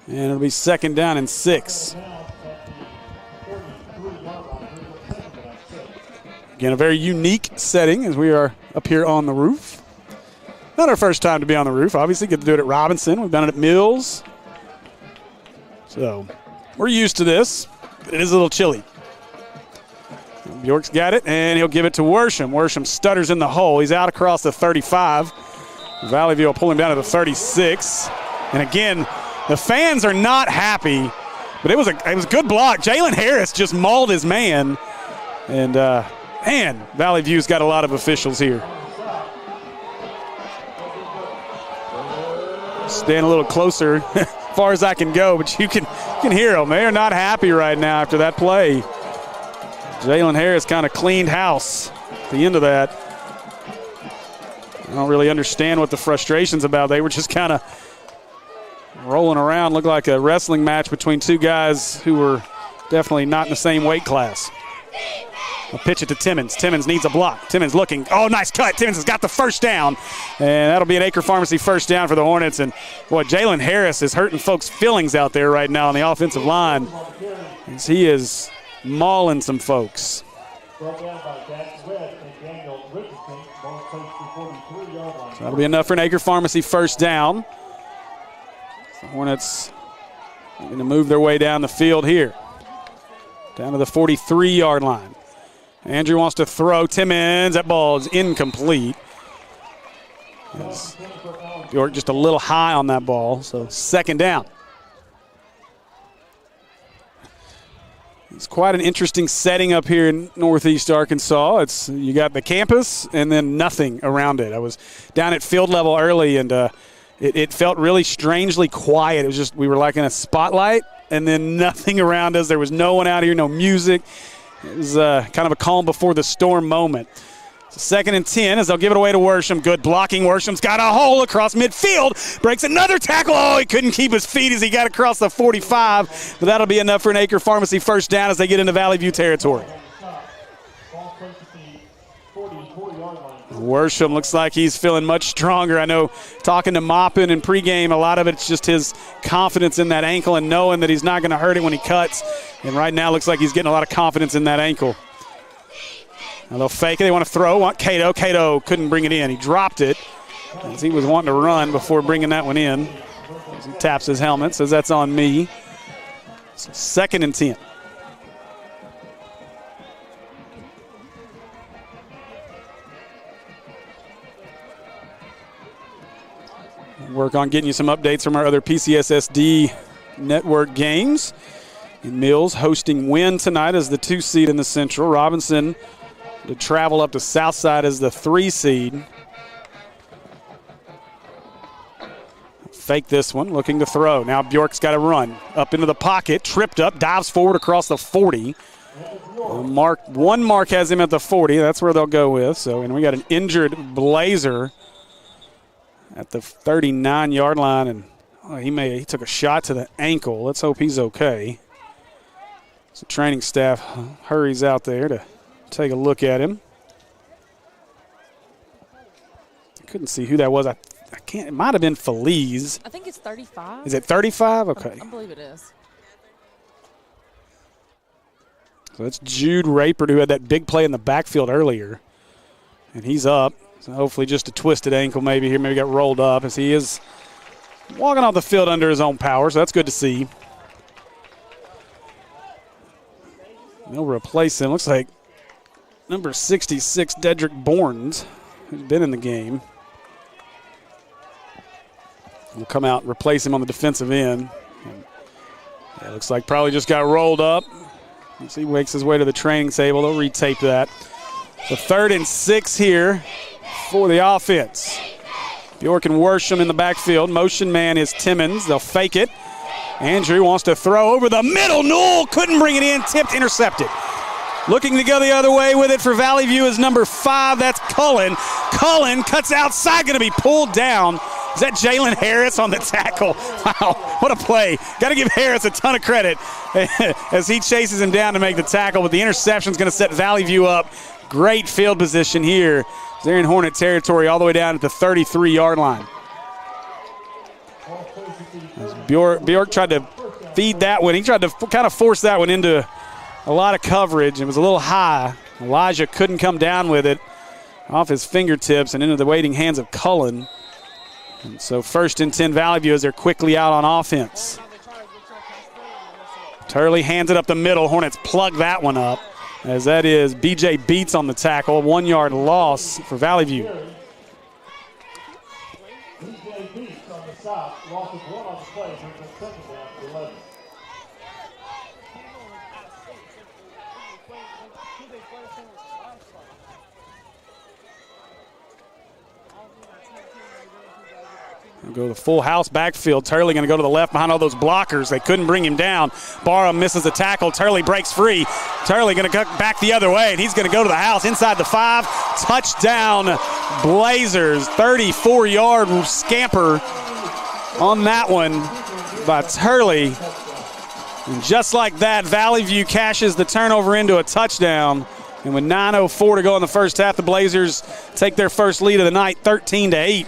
And it'll be second down and 6. Again, a very unique setting as we are up here on the roof. Not our first time to be on the roof. Obviously, get to do it at Robinson. We've done it at Mills. So we're used to this, but it is a little chilly. Bjork's got it, and he'll give it to Worsham. Worsham stutters in the hole. He's out across the 35. Valley View will pull him down to the 36. And again, the fans are not happy, but it was a good block. Jalen Harris just mauled his man. And, Valley View's got a lot of officials here. Stand a little closer. Far as I can go, but you can hear them. They are not happy right now after that play. Jalen Harris kind of cleaned house at the end of that. I don't really understand what the frustration's about. They were just kind of rolling around. Looked like a wrestling match between two guys who were definitely not in the same weight class. I'll pitch it to Timmons. Timmons needs a block. Timmons looking. Oh, nice cut. Timmons has got the first down. And that'll be an Acre Pharmacy first down for the Hornets. And, boy, Jalen Harris is hurting folks' feelings out there right now on the offensive line, as he is mauling some folks. So that'll be enough for an Acre Pharmacy first down. The Hornets are going to move their way down the field here, down to the 43-yard line. Andrew wants to throw. Timmons, that ball is incomplete. Bjork just a little high on that ball, so second down. It's quite an interesting setting up here in Northeast Arkansas. You got the campus and then nothing around it. I was down at field level early, and it felt really strangely quiet. It was just, we were like in a spotlight and then nothing around us. There was no one out here, no music. It was kind of a calm before the storm moment. So second and 10 as they'll give it away to Worsham. Good blocking. Worsham's got a hole across midfield. Breaks another tackle. Oh, he couldn't keep his feet as he got across the 45. But that'll be enough for an Acre Pharmacy first down as they get into Valley View territory. Worsham looks like he's feeling much stronger. I know talking to Maupin in pregame, a lot of it's just his confidence in that ankle and knowing that he's not going to hurt it when he cuts. And right now looks like he's getting a lot of confidence in that ankle. Now they'll fake it. They want to throw. Want Cato. Cato couldn't bring it in. He dropped it as he was wanting to run before bringing that one in. As he taps his helmet, says that's on me. So second and 10. Work on getting you some updates from our other PCSSD network games. And Mills hosting Wynn tonight as the 2 seed in the Central. Robinson to travel up to Southside as the 3 seed. Fake this one, looking to throw. Now Bjork's got to run up into the pocket, tripped up, dives forward across the 40. One mark has him at the 40. That's where they'll go with. So, and we got an injured Blazer at the 39-yard line, and he took a shot to the ankle. Let's hope he's okay. So training staff hurries out there to take a look at him. I couldn't see who that was. I can't. It might have been Feliz. I think it's 35. Is it 35? Okay. I believe it is. So that's Jude Rayford, who had that big play in the backfield earlier. And he's up. So hopefully just a twisted ankle maybe here. Maybe got rolled up as he is walking off the field under his own power. So that's good to see. They'll replace him. Looks like number 66, Dedrick Bournes, who's been in the game. Will come out and replace him on the defensive end. It looks like probably just got rolled up. As he makes his way to the training table, they'll retape that. So 3rd and 6 here for the offense. Bjork and Worsham in the backfield. Motion man is Timmons. They'll fake it. Andrew wants to throw over the middle. Newell couldn't bring it in. Tipped, intercepted. Looking to go the other way with it for Valley View is number 5. That's Cullen. Cullen cuts outside, going to be pulled down. Is that Jalen Harris on the tackle? Wow, what a play. Got to give Harris a ton of credit as he chases him down to make the tackle, but the interception is going to set Valley View up. Great field position here. They're in Hornet territory all the way down at the 33-yard line. Bjork tried to feed that one. He tried to kind of force that one into a lot of coverage. It was a little high. Elijah couldn't come down with it off his fingertips and into the waiting hands of Cullen. And so 1st and 10 Valley View as they're quickly out on offense. Turley hands it up the middle. Hornets plug that one up as that is B.J. Beats on the tackle. 1-yard loss for Valley View. B.J. Beats on the stop. Loss of 1 on the play. Brings up 2nd down to 11. Go the full house backfield. Turley going to go to the left behind all those blockers. They couldn't bring him down. Barham misses the tackle. Turley breaks free. Turley going to cut back the other way, and he's going to go to the house inside the 5. Touchdown Blazers. 34-yard scamper on that one by Turley. And just like that, Valley View cashes the turnover into a touchdown. And with 9:04 to go in the first half, the Blazers take their first lead of the night, 13-8.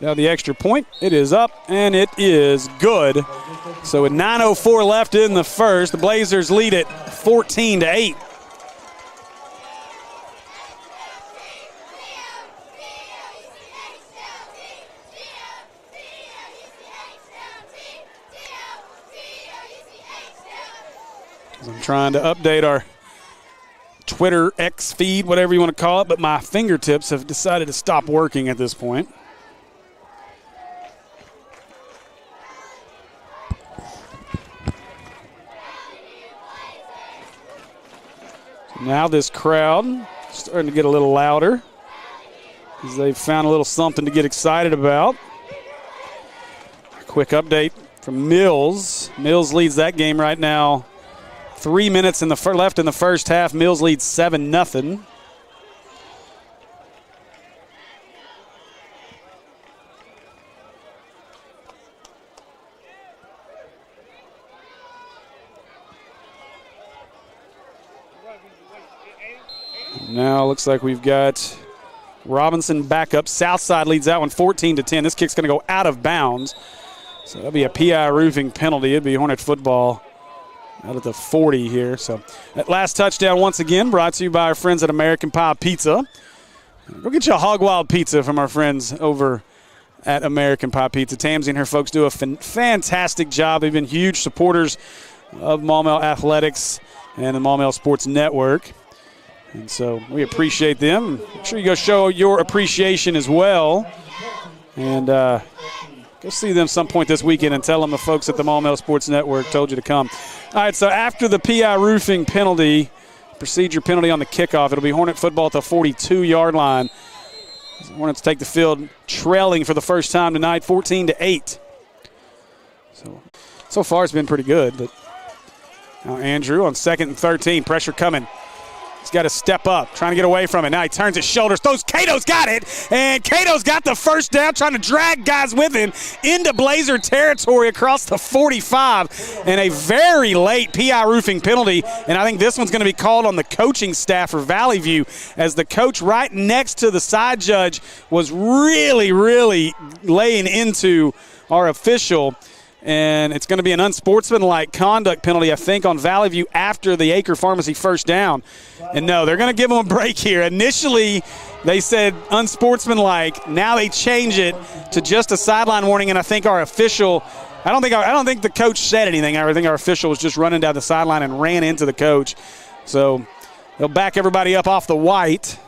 Now the extra point, it is up, and it is good. So with 9:04 left in the first, the Blazers lead it 14-8. I'm trying to update our Twitter X feed, whatever you want to call it, but my fingertips have decided to stop working at this point. Now this crowd starting to get a little louder as they've found a little something to get excited about. A quick update from Mills. Mills leads that game right now. 3 minutes left in the first half. Mills leads 7-0. Now looks like we've got Robinson back up. Southside leads that one 14-10. This kick's going to go out of bounds. So that'll be a PI roofing penalty. It'll be Hornet football out at the 40 here. So that last touchdown once again brought to you by our friends at American Pie Pizza. Go get you a hog wild pizza from our friends over at American Pie Pizza. Tamsy and her folks do a fantastic job. They've been huge supporters of Maumelle Athletics and the Maumelle Sports Network. And so we appreciate them. Make sure you go show your appreciation as well. And Go see them some point this weekend and tell them the folks at the Maumelle Sports Network told you to come. All right, so after the PI roofing penalty, procedure penalty on the kickoff, it'll be Hornet football at the 42-yard line. The Hornets take the field trailing for the first time tonight, 14-8. So far it's been pretty good, but now Andrew on 2nd and 13, pressure coming. He's got to step up, trying to get away from it. Now he turns his shoulders, throws. Cato's got it, and Cato's got the first down, trying to drag guys with him into Blazer territory across the 45, and a very late PI roofing penalty, and I think this one's going to be called on the coaching staff for Valley View, as the coach right next to the side judge was really, really laying into our official. And it's going to be an unsportsmanlike conduct penalty, I think, on Valley View after the Acre Pharmacy first down. And no, they're going to give them a break here. Initially, they said unsportsmanlike. Now they change it to just a sideline warning, and I think our official – I don't think the coach said anything. I think our official was just running down the sideline and ran into the coach. So they'll back everybody up off the white.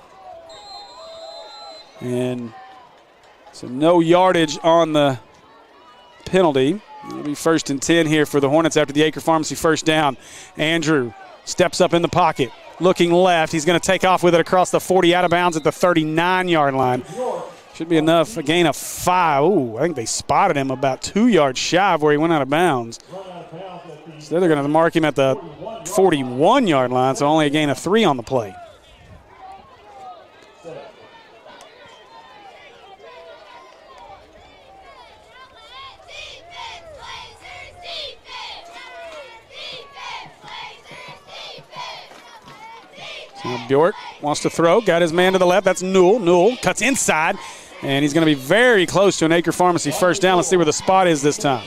And so no yardage on the penalty. It'll be 1st and 10 here for the Hornets after the Acre Pharmacy first down. Andrew steps up in the pocket, looking left. He's going to take off with it across the 40, out of bounds at the 39-yard line. Should be enough, a gain of 5. Ooh, I think they spotted him about 2 yards shy of where he went out of bounds. So they're going to mark him at the 41-yard line, so only a gain of 3 on the play. Now Bjork wants to throw, got his man to the left. That's Newell. Newell cuts inside, and he's going to be very close to an Acre Pharmacy first down. Let's see where the spot is this time.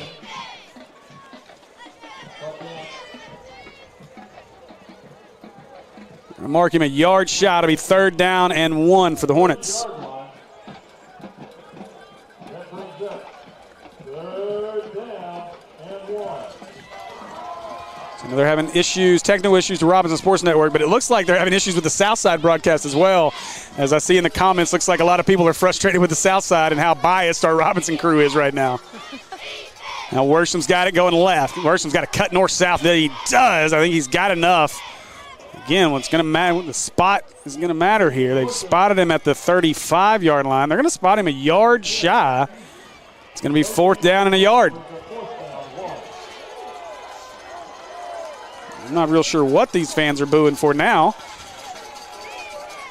Mark him a yard shot. It'll be 3rd down and 1 for the Hornets. They're having issues, technical issues to Robinson Sports Network, but it looks like they're having issues with the Southside broadcast as well. As I see in the comments, looks like a lot of people are frustrated with the Southside and how biased our Robinson crew is right now. Now Worsham's got it going left. Worsham's got to cut north-south. There he does. I think he's got enough. Again, what's going to matter, the spot is going to matter here. They've spotted him at the 35-yard line. They're going to spot him a yard shy. It's going to be 4th down and a yard. I'm not real sure what these fans are booing for now.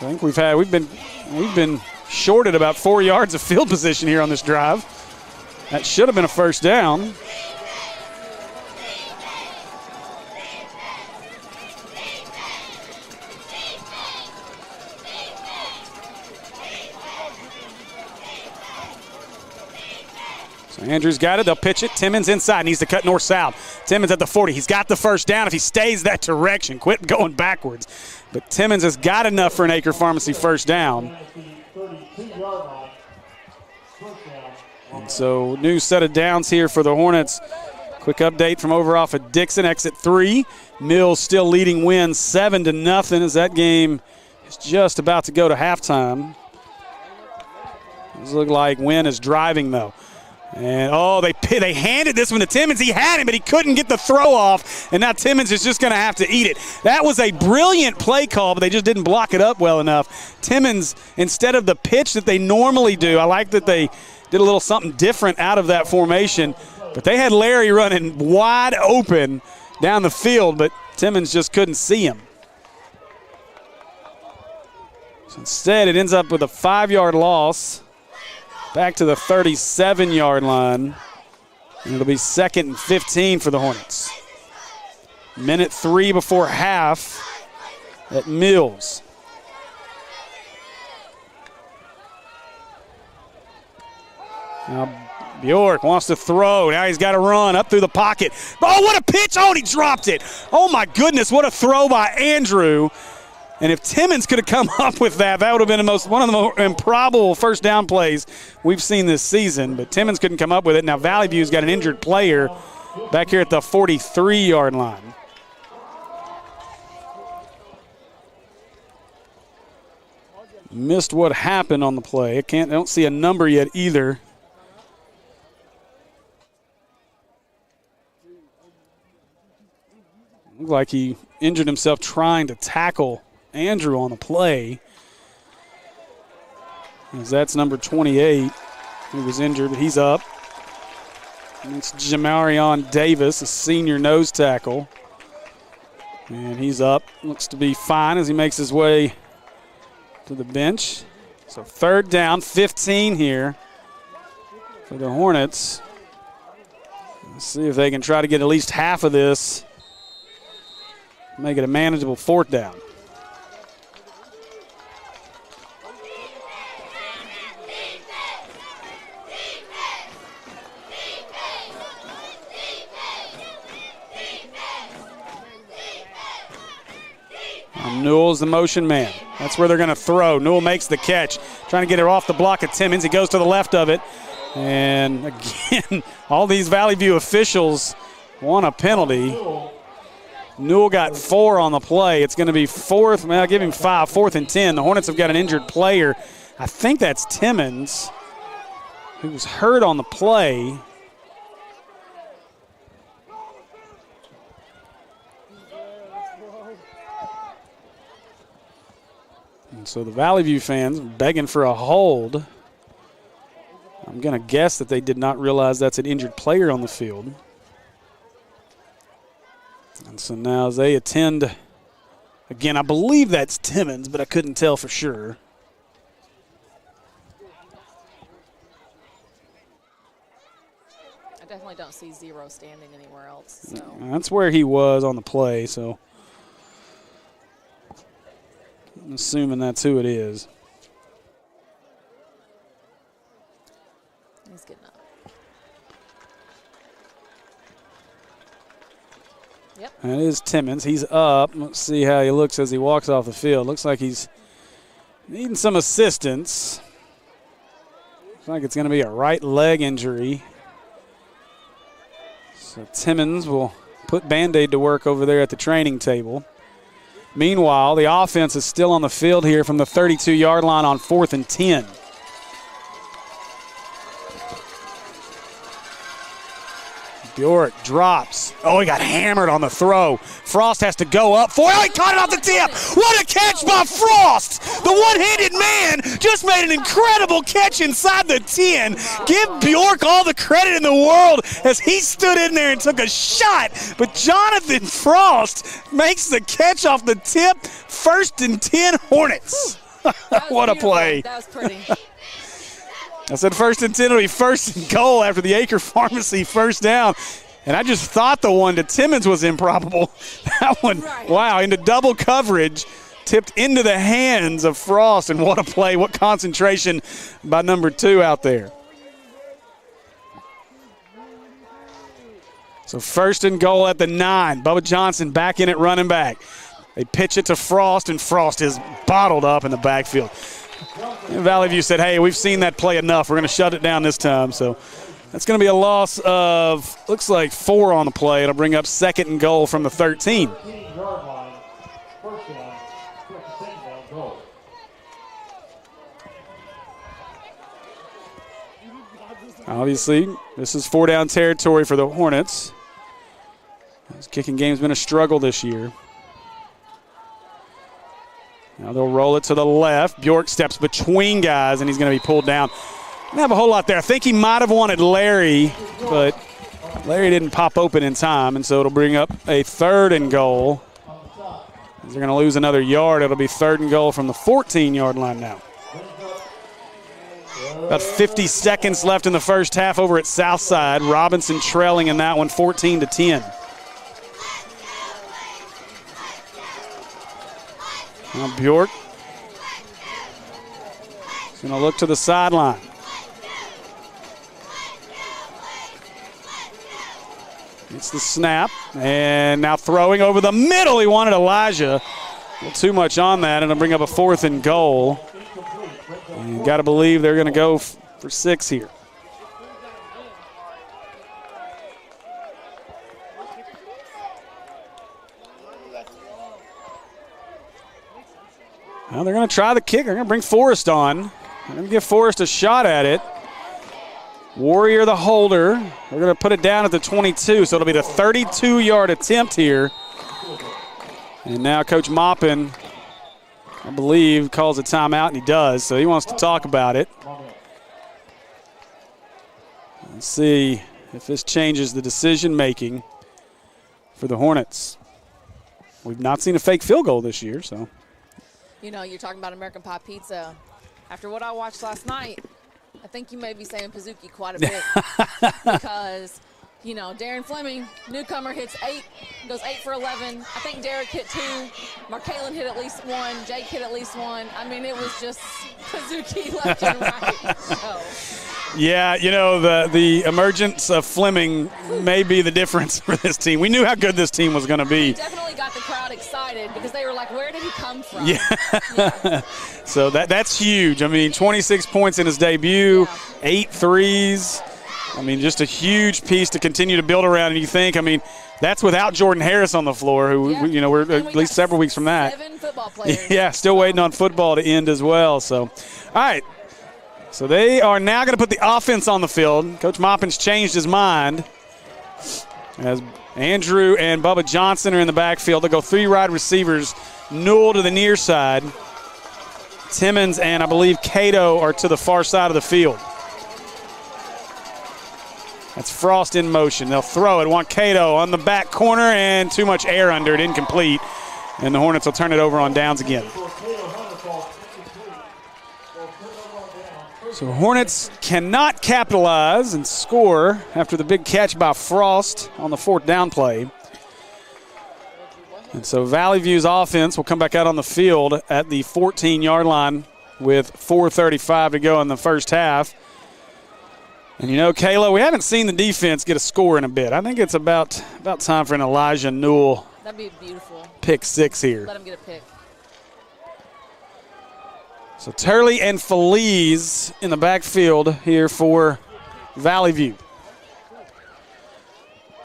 I think we've been shorted about 4 yards of field position here on this drive. That should have been a first down. So Andrews got it. They'll pitch it. Timmons inside. Needs to cut north-south. Timmons at the 40. He's got the first down if he stays that direction. Quit going backwards. But Timmons has got enough for an Acre Pharmacy first down. And so new set of downs here for the Hornets. Quick update from over off of Dixon, exit 3. Mills still leading Wynn 7-0 as that game is just about to go to halftime. Does look like Wynn is driving though. And, they handed this one to Timmons. He had him, but he couldn't get the throw off, and now Timmons is just going to have to eat it. That was a brilliant play call, but they just didn't block it up well enough. Timmons, instead of the pitch that they normally do, I like that they did a little something different out of that formation, but they had Larry running wide open down the field, but Timmons just couldn't see him. So instead, it ends up with a 5-yard loss. Back to the 37-yard line. And it'll be 2nd and 15 for the Hornets. Minute 3 before half at Mills. Now Bjork wants to throw. Now he's got to run up through the pocket. Oh, what a pitch. Oh, and he dropped it. Oh, my goodness, what a throw by Andrew. And if Timmons could have come up with that, that would have been one of the more improbable first down plays we've seen this season. But Timmons couldn't come up with it. Now Valley View's got an injured player back here at the 43-yard line. Missed what happened on the play. I don't see a number yet either. Looked like he injured himself trying to tackle Andrew on the play. As that's number 28 who was injured, but he's up. And it's Jamarion Davis, a senior nose tackle. And he's up. Looks to be fine as he makes his way to the bench. So 3rd down, 15 here for the Hornets. Let's see if they can try to get at least half of this. Make it a manageable 4th down. Newell's the motion man. That's where they're going to throw. Newell makes the catch, trying to get it off the block of Timmons. He goes to the left of it. And again, all these Valley View officials want a penalty. Newell got 4 on the play. It's going to be 4th. I'll give him 5, 4th and 10. The Hornets have got an injured player. I think that's Timmons, who was hurt on the play. And so the Valley View fans begging for a hold. I'm going to guess that they did not realize that's an injured player on the field. And so now as they attend, again, I believe that's Timmons, but I couldn't tell for sure. I definitely don't see 0 standing anywhere else. So. That's where he was on the play, so I'm assuming that's who it is. He's getting up. Yep. That is Timmons. He's up. Let's see how he looks as he walks off the field. Looks like he's needing some assistance. Looks like it's going to be a right leg injury. So Timmons will put Band-Aid to work over there at the training table. Meanwhile, the offense is still on the field here from the 32-yard line on 4th and 10. Bjork drops. Oh, he got hammered on the throw. Frost has to go up for it. Oh, he caught it off the tip. What a catch by Frost. The one-handed man just made an incredible catch inside the 10. Give Bjork all the credit in the world as he stood in there and took a shot. But Jonathan Frost makes the catch off the tip. 1st and 10 Hornets. What a play. That was pretty. I said 1st and 10 will be 1st and goal after the Acre Pharmacy 1st down. And I just thought the one to Timmons was improbable. That one, right. Wow, into double coverage, tipped into the hands of Frost. And what a play, what concentration by number 2 out there. So 1st and goal at the 9. Bubba Johnson back in it, running back. They pitch it to Frost, and Frost is bottled up in the backfield. And Valley View said, hey, we've seen that play enough. We're going to shut it down this time. So that's going to be a loss of, looks like 4 on the play. It'll bring up 2nd and goal from the 13. Obviously, this is 4-down territory for the Hornets. This kicking game's been a struggle this year. Now they'll roll it to the left. Bjork steps between guys, and he's going to be pulled down. Didn't have a whole lot there. I think he might have wanted Larry, but Larry didn't pop open in time, and so it'll bring up a 3rd and goal. They're going to lose another yard. It'll be 3rd and goal from the 14-yard line now. About 50 seconds left in the first half over at Southside. Robinson trailing in that one 14-10. Now Bjork is going to look to the sideline. It's the snap, and now throwing over the middle. He wanted Elijah. A little too much on that, and it'll bring up a 4th and goal. And you got to believe they're going to go for 6 here. Well, they're going to try the kick. They're going to bring Forrest on. They're going to give Forrest a shot at it. Warrior the holder. They're going to put it down at the 22, so it'll be the 32-yard attempt here And now Coach Maupin, I believe, calls a timeout, and he does, so he wants to talk about it. Let's see if this changes the decision-making for the Hornets. We've not seen a fake field goal this year, so. You know, you're talking about American Pie Pizza. After what I watched last night, I think you may be saying Pizookie quite a bit because, you know, Darren Fleming, newcomer, hits 8, goes 8 for 11. I think Derek hit 2. Markalen hit at least 1. Jake hit at least 1. I mean, it was just Pizookie left and right. So. Yeah, you know, the emergence of Fleming may be the difference for this team. We knew how good this team was going to be. He definitely got the crowd excited because they were like, where did he come from? Yeah. So that's huge. I mean, 26 points in his debut, 8 threes. I mean, just a huge piece to continue to build around. And you think, I mean, that's without Jordan Harris on the floor, who, you know, we're at least several weeks from that. 7 football players. Yeah, still waiting on football to end as well. So, all right. So they are now going to put the offense on the field. Coach Maupin's changed his mind. As Andrew and Bubba Johnson are in the backfield. They'll go 3 wide receivers. Newell to the near side. Timmons and I believe Cato are to the far side of the field. That's Frost in motion. They'll throw it. Want Cato on the back corner and too much air under it. Incomplete. And the Hornets will turn it over on downs again. So Hornets cannot capitalize and score after the big catch by Frost on the 4th down play. And so Valley View's offense will come back out on the field at the 14-yard line with 4:35 to go in the first half. And you know, Kayla, we haven't seen the defense get a score in a bit. I think it's about time for an Elijah Newell. That'd be beautiful. Pick 6 here. Let him get a pick. So Turley and Feliz in the backfield here for Valley View.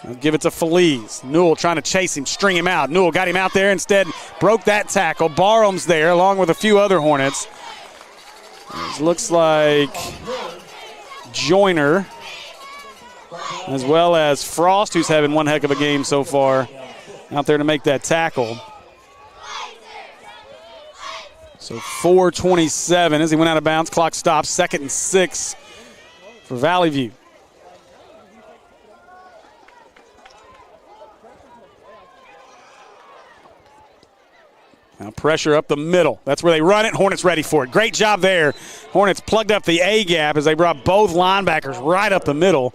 I'll give it to Feliz. Newell trying to chase him, string him out. Newell got him out there, instead broke that tackle. Barham's there along with a few other Hornets. It looks like Joyner as well as Frost, who's having one heck of a game so far, out there to make that tackle. So 4:27 as he went out of bounds. Clock stops. 2nd and 6 for Valley View. Now pressure up the middle. That's where they run it. Hornets ready for it. Great job there. Hornets plugged up the A gap as they brought both linebackers right up the middle.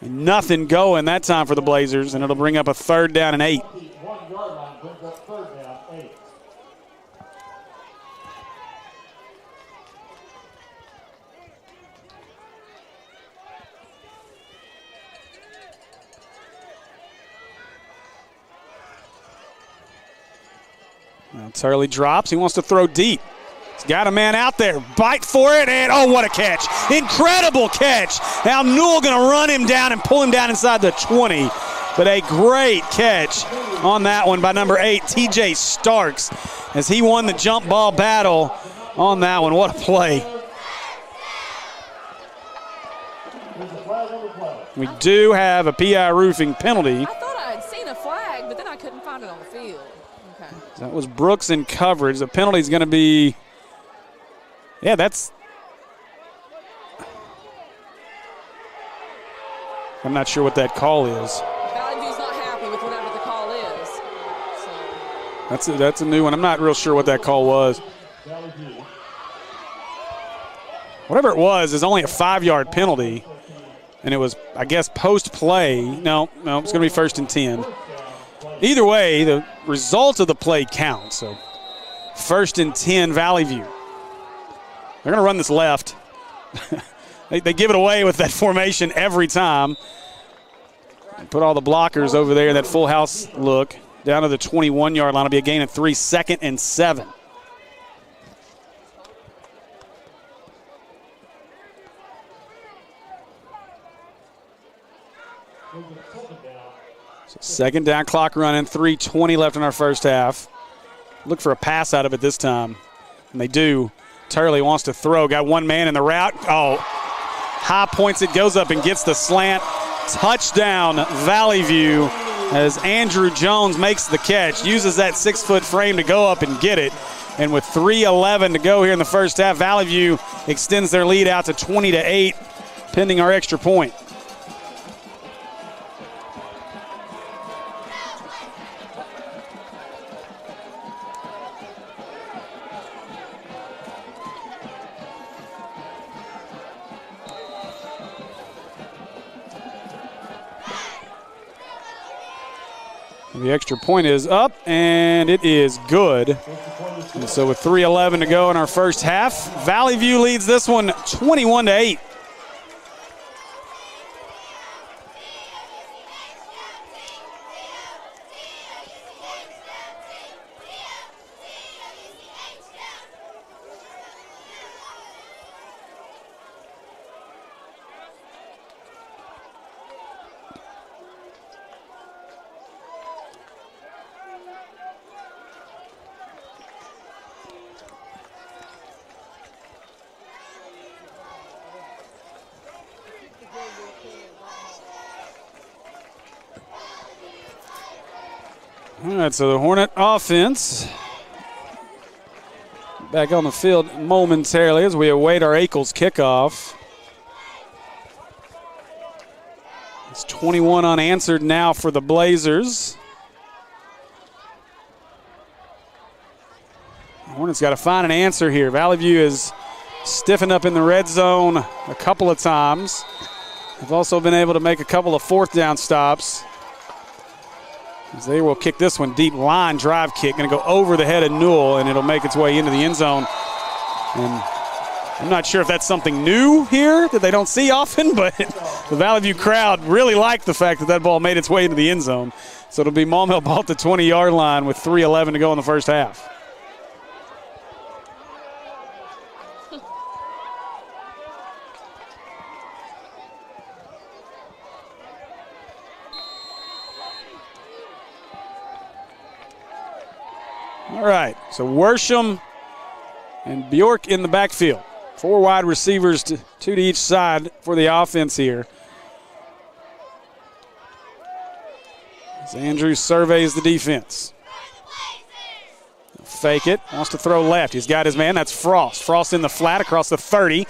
And nothing going that time for the Blazers, and it'll bring up a 3rd down and 8. 1-yard line brings up 3rd down, 8. Now Turley drops. He wants to throw deep. He's got a man out there. Bite for it, and oh, what a catch. Incredible catch. Now Newell going to run him down and pull him down inside the 20. But a great catch on that one by number 8, TJ Starks, as he won the jump ball battle on that one. What a play. We do have a PI roofing penalty. I thought I had seen a flag, but then I couldn't find it on the field. Okay. That was Brooks in coverage. The penalty is going to be, yeah, that's, I'm not sure what that call is. Valley View's not happy with whatever the call is. So. That's a new one. I'm not real sure what that call was. Whatever it was is only a 5-yard penalty, and it was, I guess, post-play. No, it's going to be 1st and 10. Either way, the result of the play counts. So 1st and 10, Valley View. They're going to run this left. They give it away with that formation every time. Put all the blockers over there, that full house look. Down to the 21-yard line. It'll be a gain of 3, 2nd and 7. So 2nd down, clock running, 3:20 left in our first half. Look for a pass out of it this time. And they do. Turley wants to throw. Got one man in the route. Oh, high points it, goes up and gets the slant. Touchdown, Valley View. as Andrew Jones makes the catch, uses that 6-foot frame to go up and get it. And with 3:11 to go here in the first half, Valley View extends their lead out to 20-8, pending our extra point. The extra point is up, and it is good. And so with 3:11 to go in our first half, Valley View leads this one 21-8. All right, so the Hornet offense back on the field momentarily as we await our Ackles kickoff. It's 21 unanswered now for the Blazers. The Hornets got to find an answer here. Valley View has stiffened up in the red zone a couple of times. They've also been able to make a couple of fourth down stops. As they will kick this one deep, line drive kick, going to go over the head of Newell, and it'll make its way into the end zone. And I'm not sure if that's something new here that they don't see often, but the Valley View crowd really liked the fact that that ball made its way into the end zone. So it'll be Maumelle ball at the 20-yard line with 3:11 to go in the first half. All right, so Worsham and Bjork in the backfield. 4 wide receivers, 2 to each side for the offense here. As Andrews surveys the defense. Fake it, wants to throw left. He's got his man, that's Frost. Frost in the flat across the 30.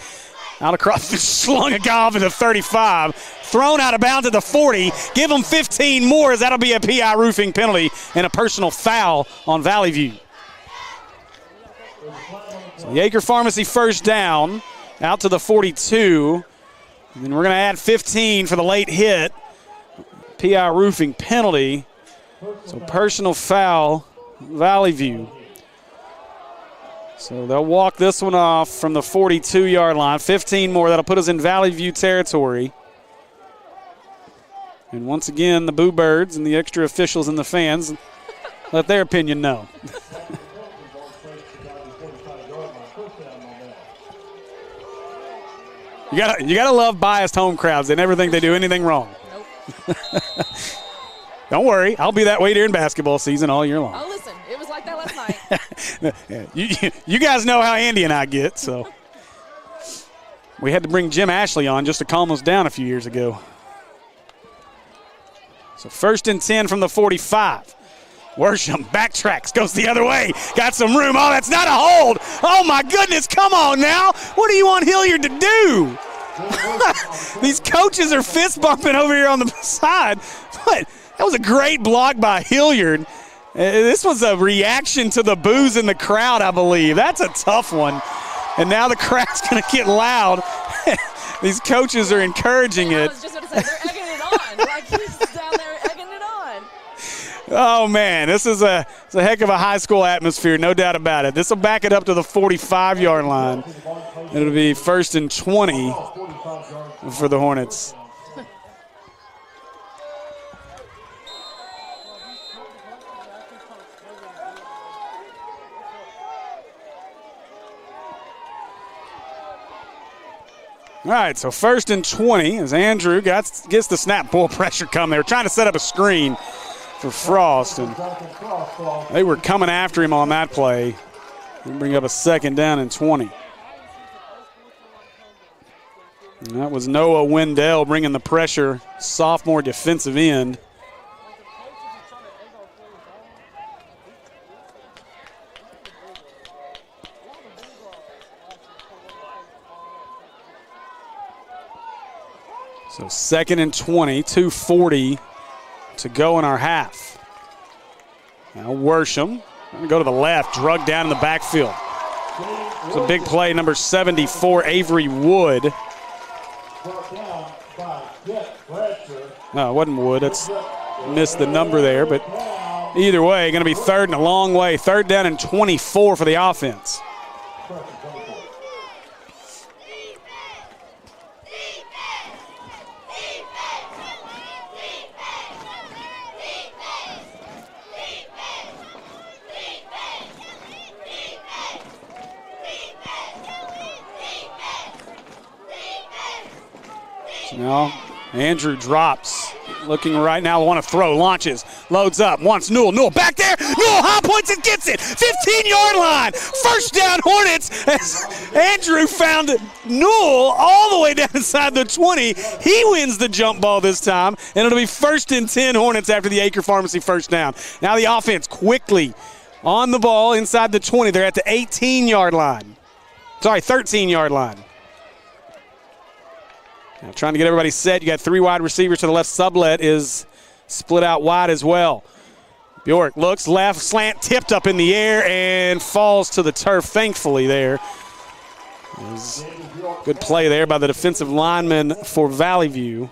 Out across, slung a guy off at the 35. Thrown out of bounds at the 40. Give them 15 more as that'll be a PI roofing penalty and a personal foul on Valley View. So the Acre Pharmacy first down out to the 42. And then we're going to add 15 for the late hit. PI roofing penalty. So personal foul, Valley View. So they'll walk this one off from the 42-yard line. 15 more. That'll put us in Valley View territory. And once again, the Boo Birds and the extra officials and the fans let their opinion know. You gotta love biased home crowds. They never think they do anything wrong. Nope. Don't worry. I'll be that way during basketball season all year long. Oh, listen. It was like that last night. Yeah, you guys know how Andy and I get, so. We had to bring Jim Ashley on just to calm us down a few years ago. So 1st and 10 from the 45. Worsham backtracks, goes the other way. Got some room. Oh, that's not a hold. Oh, my goodness. Come on now. What do you want Hilliard to do? These coaches are fist bumping over here on the side. But that was a great block by Hilliard. This was a reaction to the boos in the crowd, I believe. That's a tough one. And now the crowd's going to get loud. These coaches are encouraging it. I was just going to say, they're egging it on. Like he's down there egging it on. Oh, man, this is a heck of a high school atmosphere, no doubt about it. This will back it up to the 45-yard line. It'll be 1st and 20 for the Hornets. All right, so 1st and 20 as Andrew gets the snap, pull pressure come. They were trying to set up a screen for Frost, and they were coming after him on that play. They bring up a 2nd down and 20. And that was Noah Wendell bringing the pressure, sophomore defensive end. So 2nd and 20, 2:40 to go in our half. Now Worsham going to go to the left, drugged down in the backfield. It's a big play, number 74, Avery Wood. No, it wasn't Wood. That's missed the number there, but either way, going to be 3rd and a long way. 3rd down and 24 for the offense. Now, Andrew drops. Looking right now, want to throw, launches, loads up, wants Newell. Newell back there. Newell high points and gets it. 15-yard line. 1st down Hornets as Andrew found Newell all the way down inside the 20. He wins the jump ball this time, and it'll be 1st and 10 Hornets after the Acre Pharmacy 1st down. Now the offense quickly on the ball inside the 20. They're at the 18-yard line. Sorry, 13-yard line. Now trying to get everybody set. You got 3 wide receivers to the left. Sublet is split out wide as well. Bjork looks left, slant, tipped up in the air, and falls to the turf, thankfully there. Good play there by the defensive lineman for Valley View.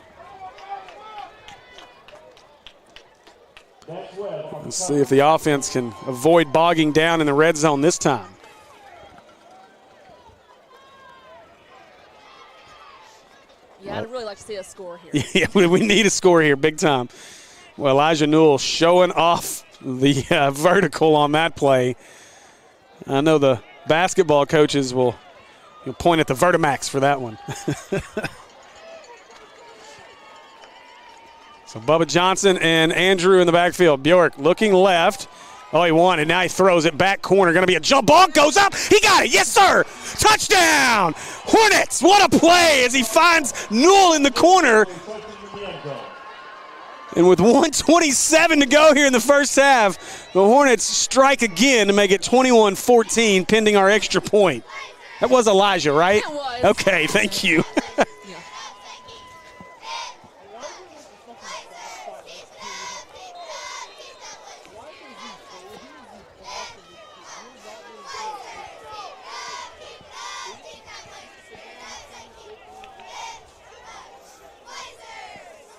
Let's see if the offense can avoid bogging down in the red zone this time. Yeah, I'd really like to see a score here. Yeah, we need a score here, big time. Well, Elijah Newell showing off the vertical on that play. I know the basketball coaches will point at the Vertimax for that one. So Bubba Johnson and Andrew in the backfield. Bjork looking left. Oh, he won it. Now he throws it back corner. Going to be a jump ball. Goes up. He got it. Yes, sir. Touchdown. Hornets. What a play as he finds Newell in the corner. And with 1:27 to go here in the first half, the Hornets strike again to make it 21-14 pending our extra point. That was Elijah, right? It was. Okay, thank you.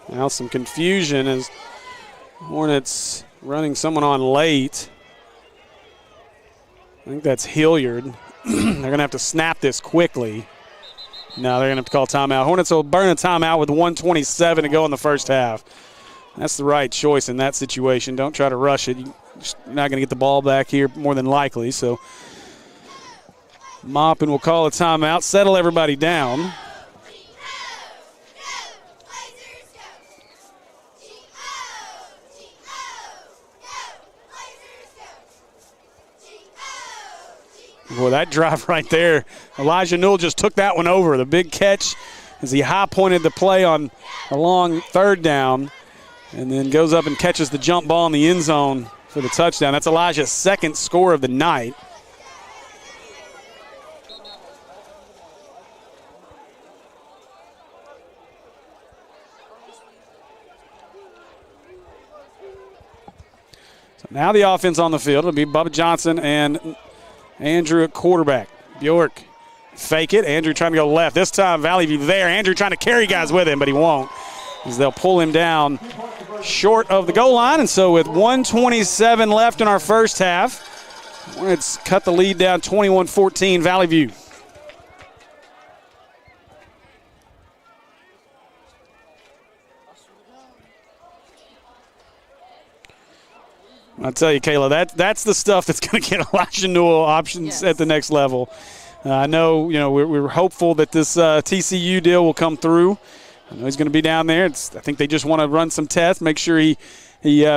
Now some confusion as Hornets running someone on late. I think that's Hilliard. They're going to have to snap this quickly. No, they're going to have to call timeout. Hornets will burn a timeout with 1:27 to go in the first half. That's the right choice in that situation. Don't try to rush it. You're not going to get the ball back here more than likely. So Maupin will call a timeout, settle everybody down. Boy, that drive right there, Elijah Newell just took that one over. The big catch as he high-pointed the play on a long 3rd down and then goes up and catches the jump ball in the end zone for the touchdown. That's Elijah's 2nd score of the night. So now the offense on the field. It'll be Bubba Johnson and Andrew at quarterback. Bjork fake it. Andrew trying to go left. This time Valley View there. Andrew trying to carry guys with him, but he won't, as they'll pull him down short of the goal line. And so with 1:27 left in our first half, Hornets cut the lead down 21-14 Valley View. I'll tell you, Kayla, that's the stuff that's going to get Elijah Newell options at the next level. I know, we're hopeful that this TCU deal will come through. I know he's going to be down there. I think they just want to run some tests, make sure he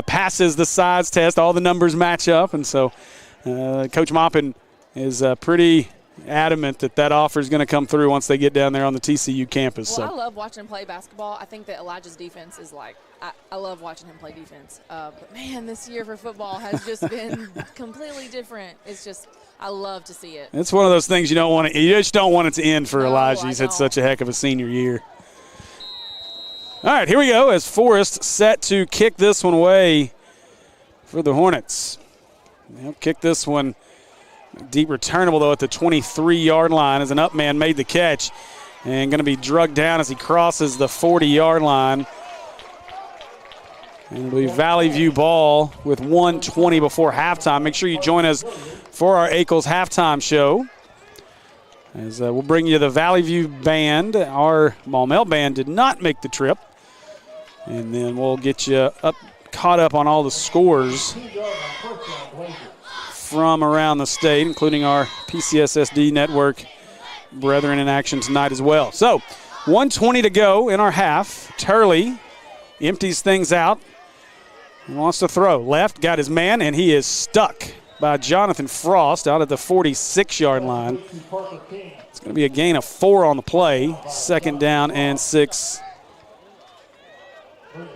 passes the size test. All the numbers match up, and so Coach Maupin is pretty adamant that offer is going to come through once they get down there on the TCU campus. Well, I love watching him play basketball. I think that Elijah's defense is I love watching him play defense. But, man, this year for football has just been completely different. It's just I love to see it. It's one of those things you just don't want it to end for Elijah. He's had such a heck of a senior year. All right, here we go as Forrest set to kick this one away for the Hornets. He'll kick this one deep returnable, though, at the 23-yard line as an up man made the catch and going to be drugged down as he crosses the 40-yard line. And it'll be Valley View ball with 1:20 before halftime. Make sure you join us for our Akel's halftime show, as we'll bring you the Valley View band. Our Maumelle band did not make the trip. And then we'll get you caught up on all the scores from around the state, including our PCSSD network brethren in action tonight as well. So 1:20 to go in our half. Turley empties things out and wants to throw. Left, got his man, and he is stuck by Jonathan Frost out at the 46-yard line. It's going to be a gain of 4 on the play. 2nd down and 6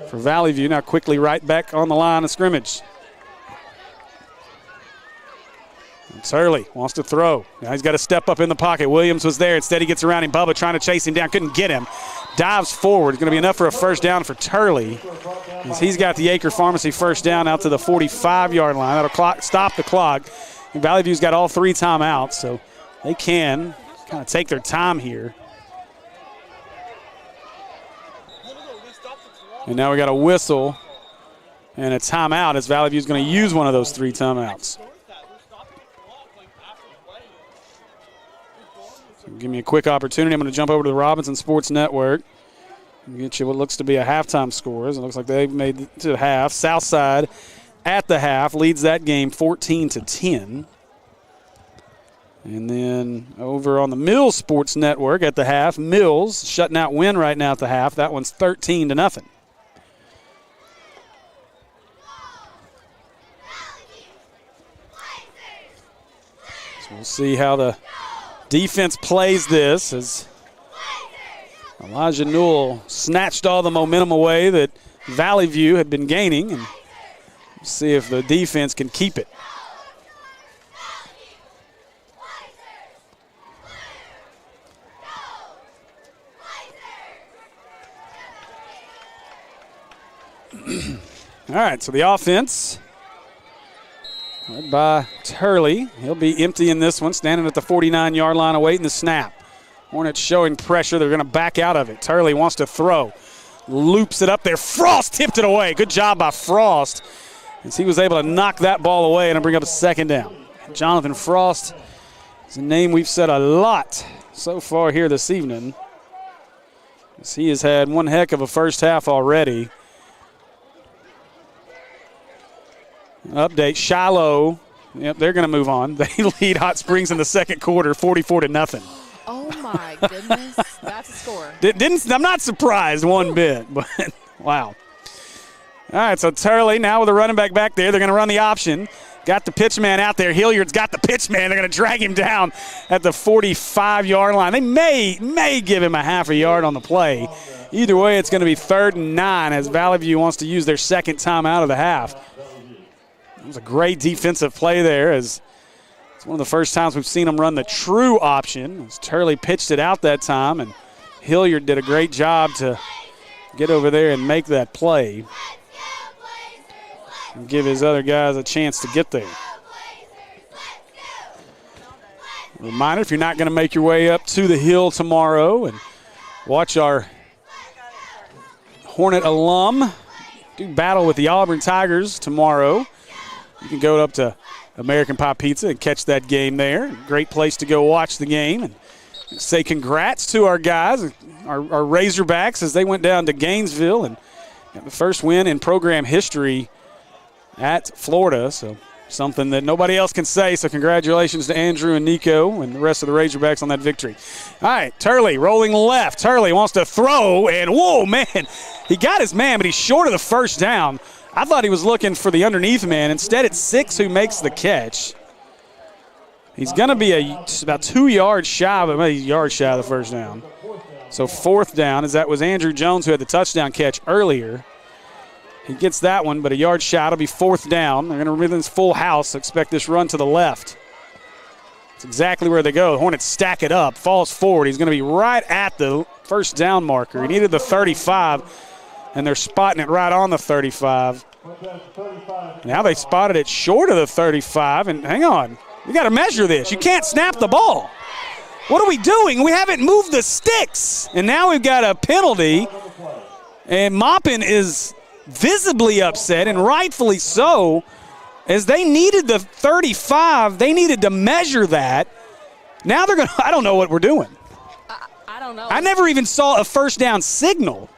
for Valley View. Now quickly right back on the line of scrimmage. Turley wants to throw. Now he's got to step up in the pocket. Williams was there. Instead, he gets around him. Bubba trying to chase him down. Couldn't get him. Dives forward. It's going to be enough for a first down for Turley, as he's got the Acre Pharmacy first down out to the 45-yard line. That'll stop the clock. And Valley View's got all 3 timeouts, so they can kind of take their time here. And now we got a whistle and a timeout, as Valley View's going to use one of those 3 timeouts. Give me a quick opportunity. I'm going to jump over to the Robinson Sports Network and get you what looks to be a halftime score. It looks like they've made it to half. Southside at the half leads that game 14-10. And then over on the Mills Sports Network at the half, Mills shutting out Wynn right now at the half. That one's 13-0. So we'll see how the defense plays this, as Elijah Newell snatched all the momentum away that Valley View had been gaining, and see if the defense can keep it. All right, so the offense led by Turley. He'll be emptying this one, standing at the 49-yard line awaiting the snap. Hornets showing pressure. They're going to back out of it. Turley wants to throw. Loops it up there. Frost tipped it away. Good job by Frost, as he was able to knock that ball away and bring up a 2nd down. Jonathan Frost is a name we've said a lot so far here this evening, as he has had one heck of a first half already. Update, Shiloh, yep, they're going to move on. They lead Hot Springs in the 2nd quarter, 44-0. Oh, my goodness. That's a score. I'm not surprised one bit, but wow. All right, so Turley now with a running back there. They're going to run the option. Got the pitch man out there. Hilliard's got the pitch man. They're going to drag him down at the 45-yard line. They may give him a half a yard on the play. Either way, it's going to be 3rd and 9, as Valley View wants to use their 2nd time out of the half. It was a great defensive play there, as it's one of the first times we've seen them run the true option. As Turley pitched it out that time, and Hilliard did a great job to get over there and make that play and give his other guys a chance to get there. Reminder, if you're not going to make your way up to the hill tomorrow and watch our Hornet alum do battle with the Auburn Tigers tomorrow, you can go up to American Pie Pizza and catch that game there. Great place to go watch the game and say congrats to our guys, our Razorbacks, as they went down to Gainesville and got the first win in program history at Florida. So something that nobody else can say. So congratulations to Andrew and Nico and the rest of the Razorbacks on that victory. All right, Turley rolling left. Turley wants to throw, and whoa, man. He got his man, but he's short of the first down. I thought he was looking for the underneath man. Instead, it's 6 who makes the catch. He's going to be about 2 yards shy, but maybe a yard shy of the first down. So 4th down, as that was Andrew Jones who had the touchdown catch earlier. He gets that one, but a yard shy. It'll be 4th down. They're going to run this full house. Expect this run to the left. It's exactly where they go. The Hornets stack it up, falls forward. He's going to be right at the first down marker. He needed the 35. and they're spotting it right on the 35. Now they spotted it short of the 35, and hang on. We got to measure this. You can't snap the ball. What are we doing? We haven't moved the sticks, and now we've got a penalty, and Maumelle is visibly upset, and rightfully so, as they needed the 35. They needed to measure that. Now they're going to – I don't know what we're doing. I don't know. I never even saw a first down signal.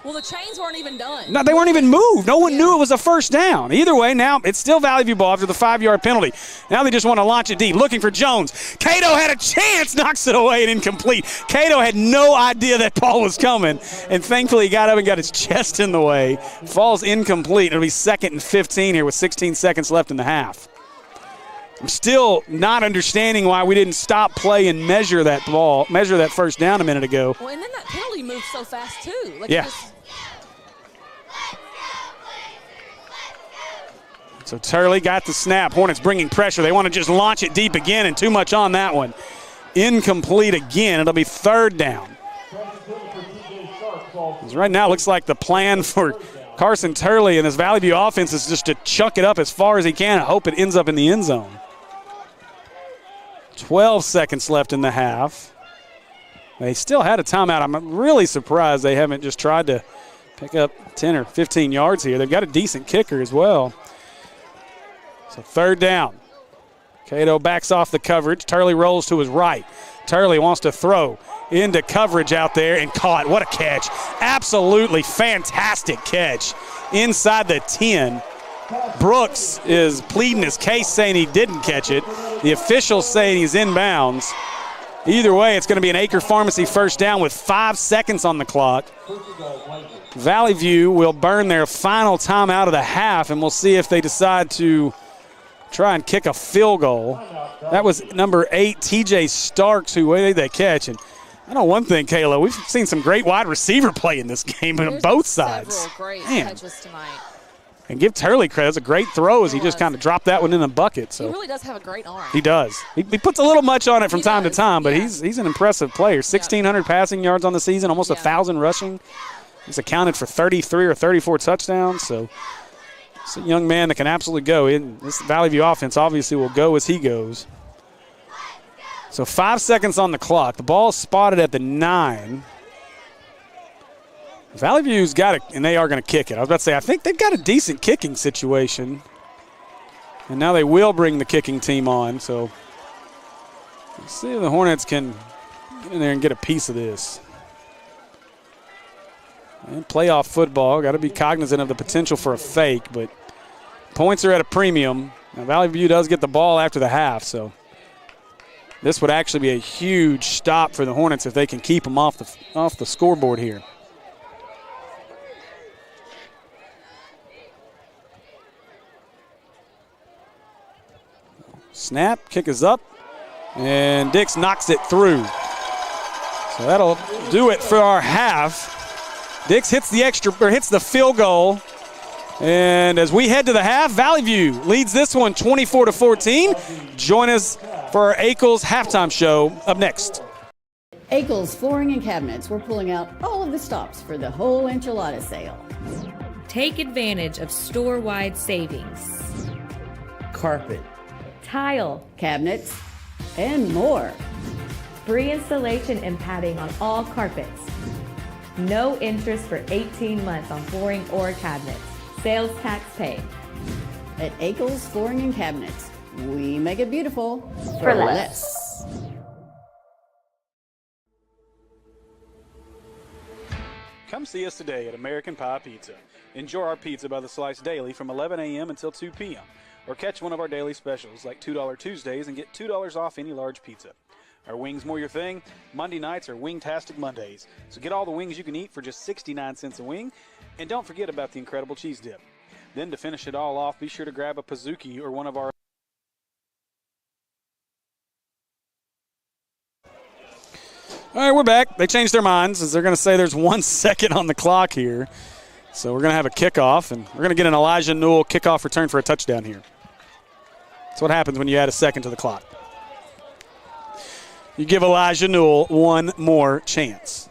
Well, the chains weren't even done. No, they weren't even moved. No one knew it was a first down. Either way, now it's still Valley View ball after the 5-yard penalty. Now they just want to launch it deep, looking for Jones. Cato had a chance, knocks it away and incomplete. Cato had no idea that ball was coming, and thankfully he got up and got his chest in the way. Falls incomplete. It'll be 2nd and 15 here with 16 seconds left in the half. I'm still not understanding why we didn't stop play and measure that ball, measure that first down a minute ago. Well, and then that penalty moved so fast, too. Like yeah. So Turley got the snap. Hornets bringing pressure. They want to just launch it deep again, and too much on that one. Incomplete again. It'll be 3rd down. Right now it looks like the plan for Carson Turley and this Valley View offense is just to chuck it up as far as he can and hope it ends up in the end zone. 12 seconds left in the half. They still had a timeout. I'm really surprised they haven't just tried to pick up 10 or 15 yards here. They've got a decent kicker as well. So 3rd down. Cato backs off the coverage. Turley rolls to his right. Turley wants to throw into coverage out there and caught. What a catch. Absolutely fantastic catch inside the 10. Brooks is pleading his case saying he didn't catch it. The officials saying he's inbounds. Either way, it's going to be an Acre Pharmacy first down with 5 seconds on the clock. Valley View will burn their final time out of the half, and we'll see if they decide to try and kick a field goal. That was number 8, TJ Starks, who made that catch. And I know one thing, Kayla, we've seen some great wide receiver play in this game on both sides. Several great catches tonight. And give Turley credit. It's a great throw as he just kind of dropped that one in the bucket. So he really does have a great arm. He does. He puts a little much on it from time to time, but he's an impressive player. 1,600 passing yards on the season, almost 1,000 rushing. He's accounted for 33 or 34 touchdowns. So it's a young man that can absolutely go. This Valley View offense obviously will go as he goes. So 5 seconds on the clock. The ball's spotted at the 9. Valley View's got it, and they are going to kick it. I was about to say, I think they've got a decent kicking situation. And now they will bring the kicking team on. So let's see if the Hornets can get in there and get a piece of this. And playoff football, got to be cognizant of the potential for a fake, but points are at a premium. Now, Valley View does get the ball after the half, so this would actually be a huge stop for the Hornets if they can keep them off the scoreboard here. Snap, kick is up, and Dix knocks it through. So that'll do it for our half. Dix hits the field goal. And as we head to the half, Valley View leads this one 24-14. Join us for our Akel's halftime show up next. Akel's Flooring and Cabinets, we're pulling out all of the stops for the whole enchilada sale. Take advantage of store-wide savings. Carpet, Tile, Cabinets, and more. free installation and padding on all carpets. No interest for 18 months on flooring or cabinets. Sales tax paid. At Akel's Flooring and Cabinets, we make it beautiful For less. Come see us today at American Pie Pizza. Enjoy our pizza by the slice daily from 11 a.m. until 2 p.m. Or catch one of our daily specials like $2 Tuesdays and get $2 off any large pizza. Are wings more your thing? Monday nights are Wingtastic Mondays. So get all the wings you can eat for just 69 cents a wing. And don't forget about the incredible cheese dip. Then to finish it all off, be sure to grab a Pizookie or one of our All right, we're back. They changed their minds as they're going to say there's 1 second on the clock here. So we're going to have a kickoff, and we're going to get an Elijah Newell kickoff return for a touchdown here. That's what happens when you add a second to the clock. You give Elijah Newell one more chance.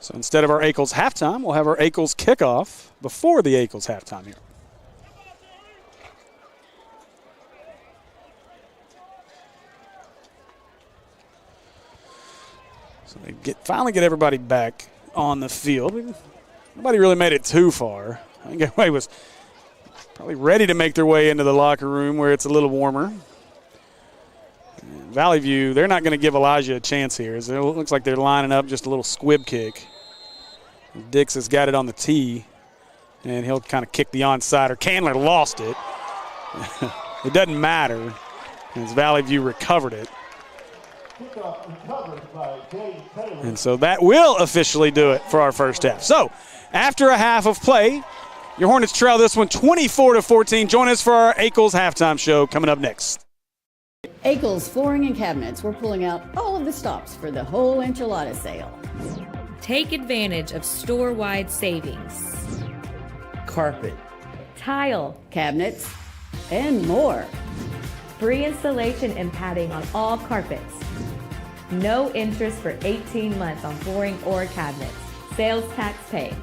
So instead of our Eccles halftime, we'll have our Eccles kickoff before the Eccles halftime here. So they finally get everybody back on the field. Nobody really made it too far. I think everybody was probably ready to make their way into the locker room where it's a little warmer. And Valley View, they're not going to give Elijah a chance here. It looks like they're lining up just a little squib kick. Dix has got it on the tee, and he'll kind of kick the onside. Candler lost it. It doesn't matter, as Valley View recovered it. And so that will officially do it for our first half. So after a half of play, your Hornets trail this one 24-14. Join us for our Eccles halftime show coming up next. Eccles Flooring and Cabinets, we're pulling out all of the stops for the whole enchilada sale. Take advantage of store-wide savings. Carpet. Tile, Cabinets, and more. free installation and padding on all carpets. No interest for 18 months on flooring or cabinets. Sales tax paid.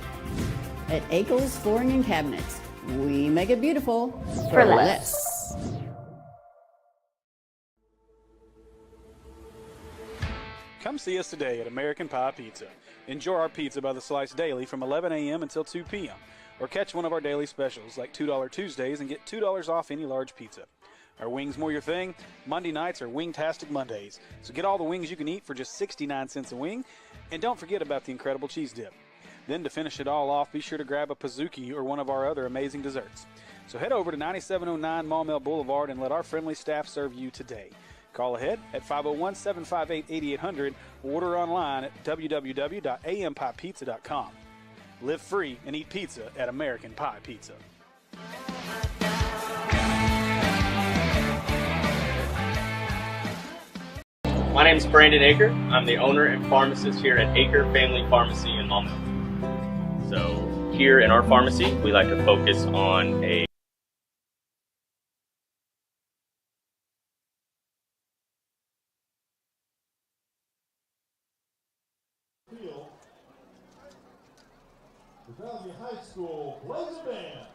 At Eccles Flooring and Cabinets, we make it beautiful For less. Come see us today at American Pie Pizza. Enjoy our pizza by the slice daily from 11 a.m. until 2 p.m. Or catch one of our daily specials like $2 Tuesdays and get $2 off any large pizza. Are wings more your thing? Monday nights are Wingtastic Mondays. So get all the wings you can eat for just 69 cents a wing. And don't forget about the incredible cheese dip. Then to finish it all off, be sure to grab a Pizookie or one of our other amazing desserts. So head over to 9709 Maumelle Boulevard and let our friendly staff serve you today. Call ahead at 501-758-8800 or order online at www.ampiepizza.com. Live free and eat pizza at American Pie Pizza. My name is Brandon Aker. I'm the owner and pharmacist here at Aker Family Pharmacy in Maumelle. So here in our pharmacy, we like to focus on a Field. The Valley High School Blazer Band.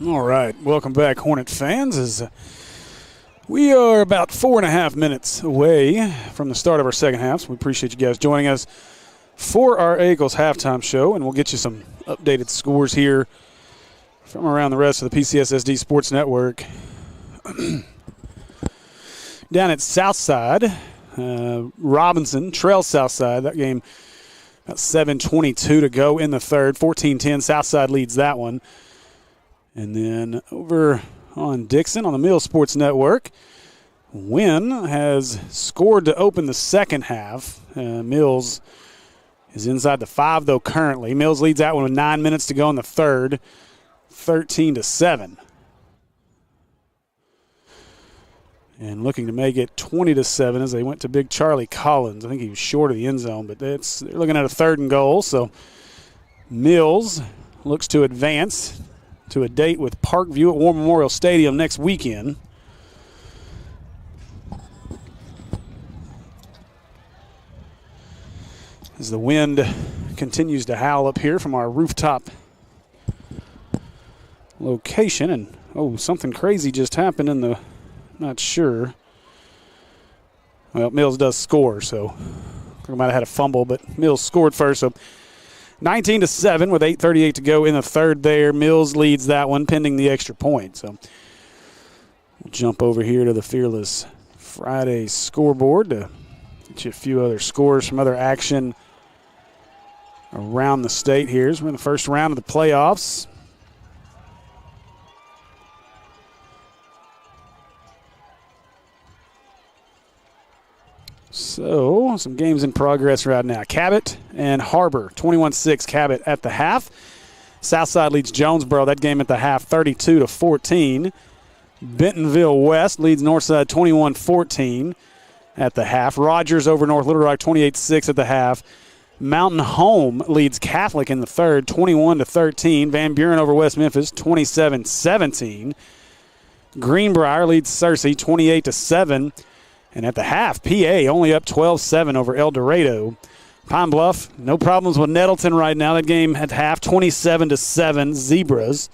All right, welcome back, Hornet fans. As we are about 4.5 minutes away from the start of our second half, so we appreciate you guys joining us for our Eagles halftime show, and we'll get you some updated scores here from around the rest of the PCSSD Sports Network. Down at Southside, Robinson trails Southside. That game about 7:22 to go in the third. 14-10, Southside leads that one. And then over on Dixon on the Mills Sports Network, Wynn has scored to open the second half. Mills is inside the 5, though, currently. Mills leads that one with 9 minutes to go in the third, 13-7. And looking to make it 20-7 as they went to Big Charlie Collins. I think he was short of the end zone, but they're looking at a 3rd and goal. So Mills looks to advance to a date with Parkview at War Memorial Stadium next weekend. As the wind continues to howl up here from our rooftop location. And, something crazy just happened in the, not sure. Well, Mills does score, so I might have had a fumble, but Mills scored first. So 19-7 with 8:38 to go in the third there. Mills leads that one pending the extra point. So we'll jump over here to the Fearless Friday scoreboard to get you a few other scores from other action around the state here. As we're in the first round of the playoffs. So, some games in progress right now. Cabot and Harbor, 21-6 Cabot at the half. Southside leads Jonesboro, that game at the half, 32-14. Bentonville West leads Northside 21-14 at the half. Rogers over North Little Rock, 28-6 at the half. Mountain Home leads Catholic in the third, 21-13. Van Buren over West Memphis, 27-17. Greenbrier leads Searcy, 28-7. And at the half, PA only up 12-7 over El Dorado. Pine Bluff, no problems with Nettleton right now. That game at half, 27-7, Zebras.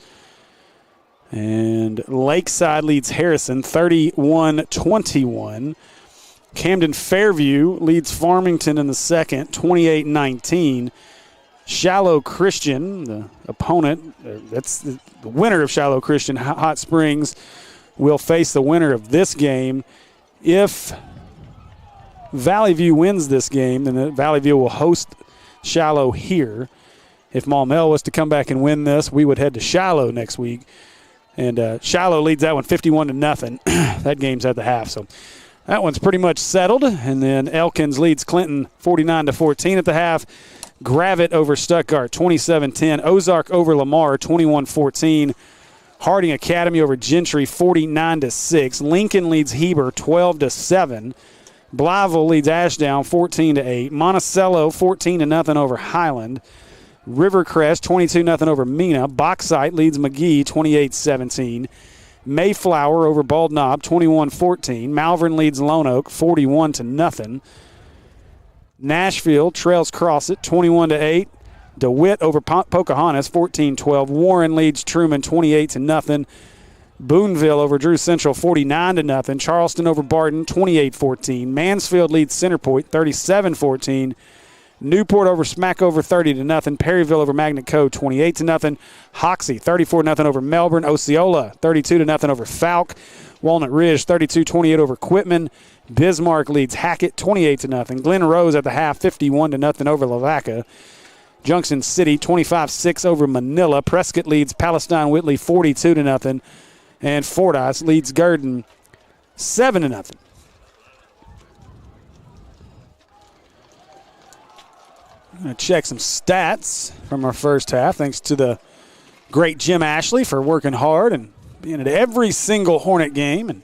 And Lakeside leads Harrison, 31-21. Camden Fairview leads Farmington in the second, 28-19. Shallow Christian, the opponent, that's the winner of Shallow Christian, Hot Springs, will face the winner of this game. If Valley View wins this game, then Valley View will host Shallow here. If Maumelle was to come back and win this, we would head to Shallow next week. And Shallow leads that one 51-0. That game's at the half. So that one's pretty much settled. And then Elkins leads Clinton 49-14 at the half. Gravett over Stuttgart 27-10. Ozark over Lamar 21-14. Harding Academy over Gentry 49-6. Lincoln leads Heber 12-7. Blyville leads Ashdown 14-8. Monticello 14-0 over Highland. Rivercrest 22-0 over Mena. Bauxite leads McGee 28-17. Mayflower over Bald Knob 21-14. Malvern leads Lone Oak 41-0. Nashville trails Crossett 21-8. DeWitt over Pocahontas, 14-12. Warren leads Truman, 28-0. Boonville over Drew Central, 49-0. Charleston over Barton, 28-14. Mansfield leads Centerpoint, 37-14. Newport over Smackover, 30-0. Perryville over Magnet Cove, 28-0. Hoxie, 34-0 over Melbourne. Osceola, 32-0 over Falk. Walnut Ridge, 32-28 over Quitman. Bismarck leads Hackett, 28-0. Glen Rose at the half, 51-0 over Lavaca. Junction City, 25-6 over Manila. Prescott leads Palestine Whitley, 42-0. And Fordyce leads Gurdon, 7-0. I'm going to check some stats from our first half. Thanks to the great Jim Ashley for working hard and being at every single Hornet game and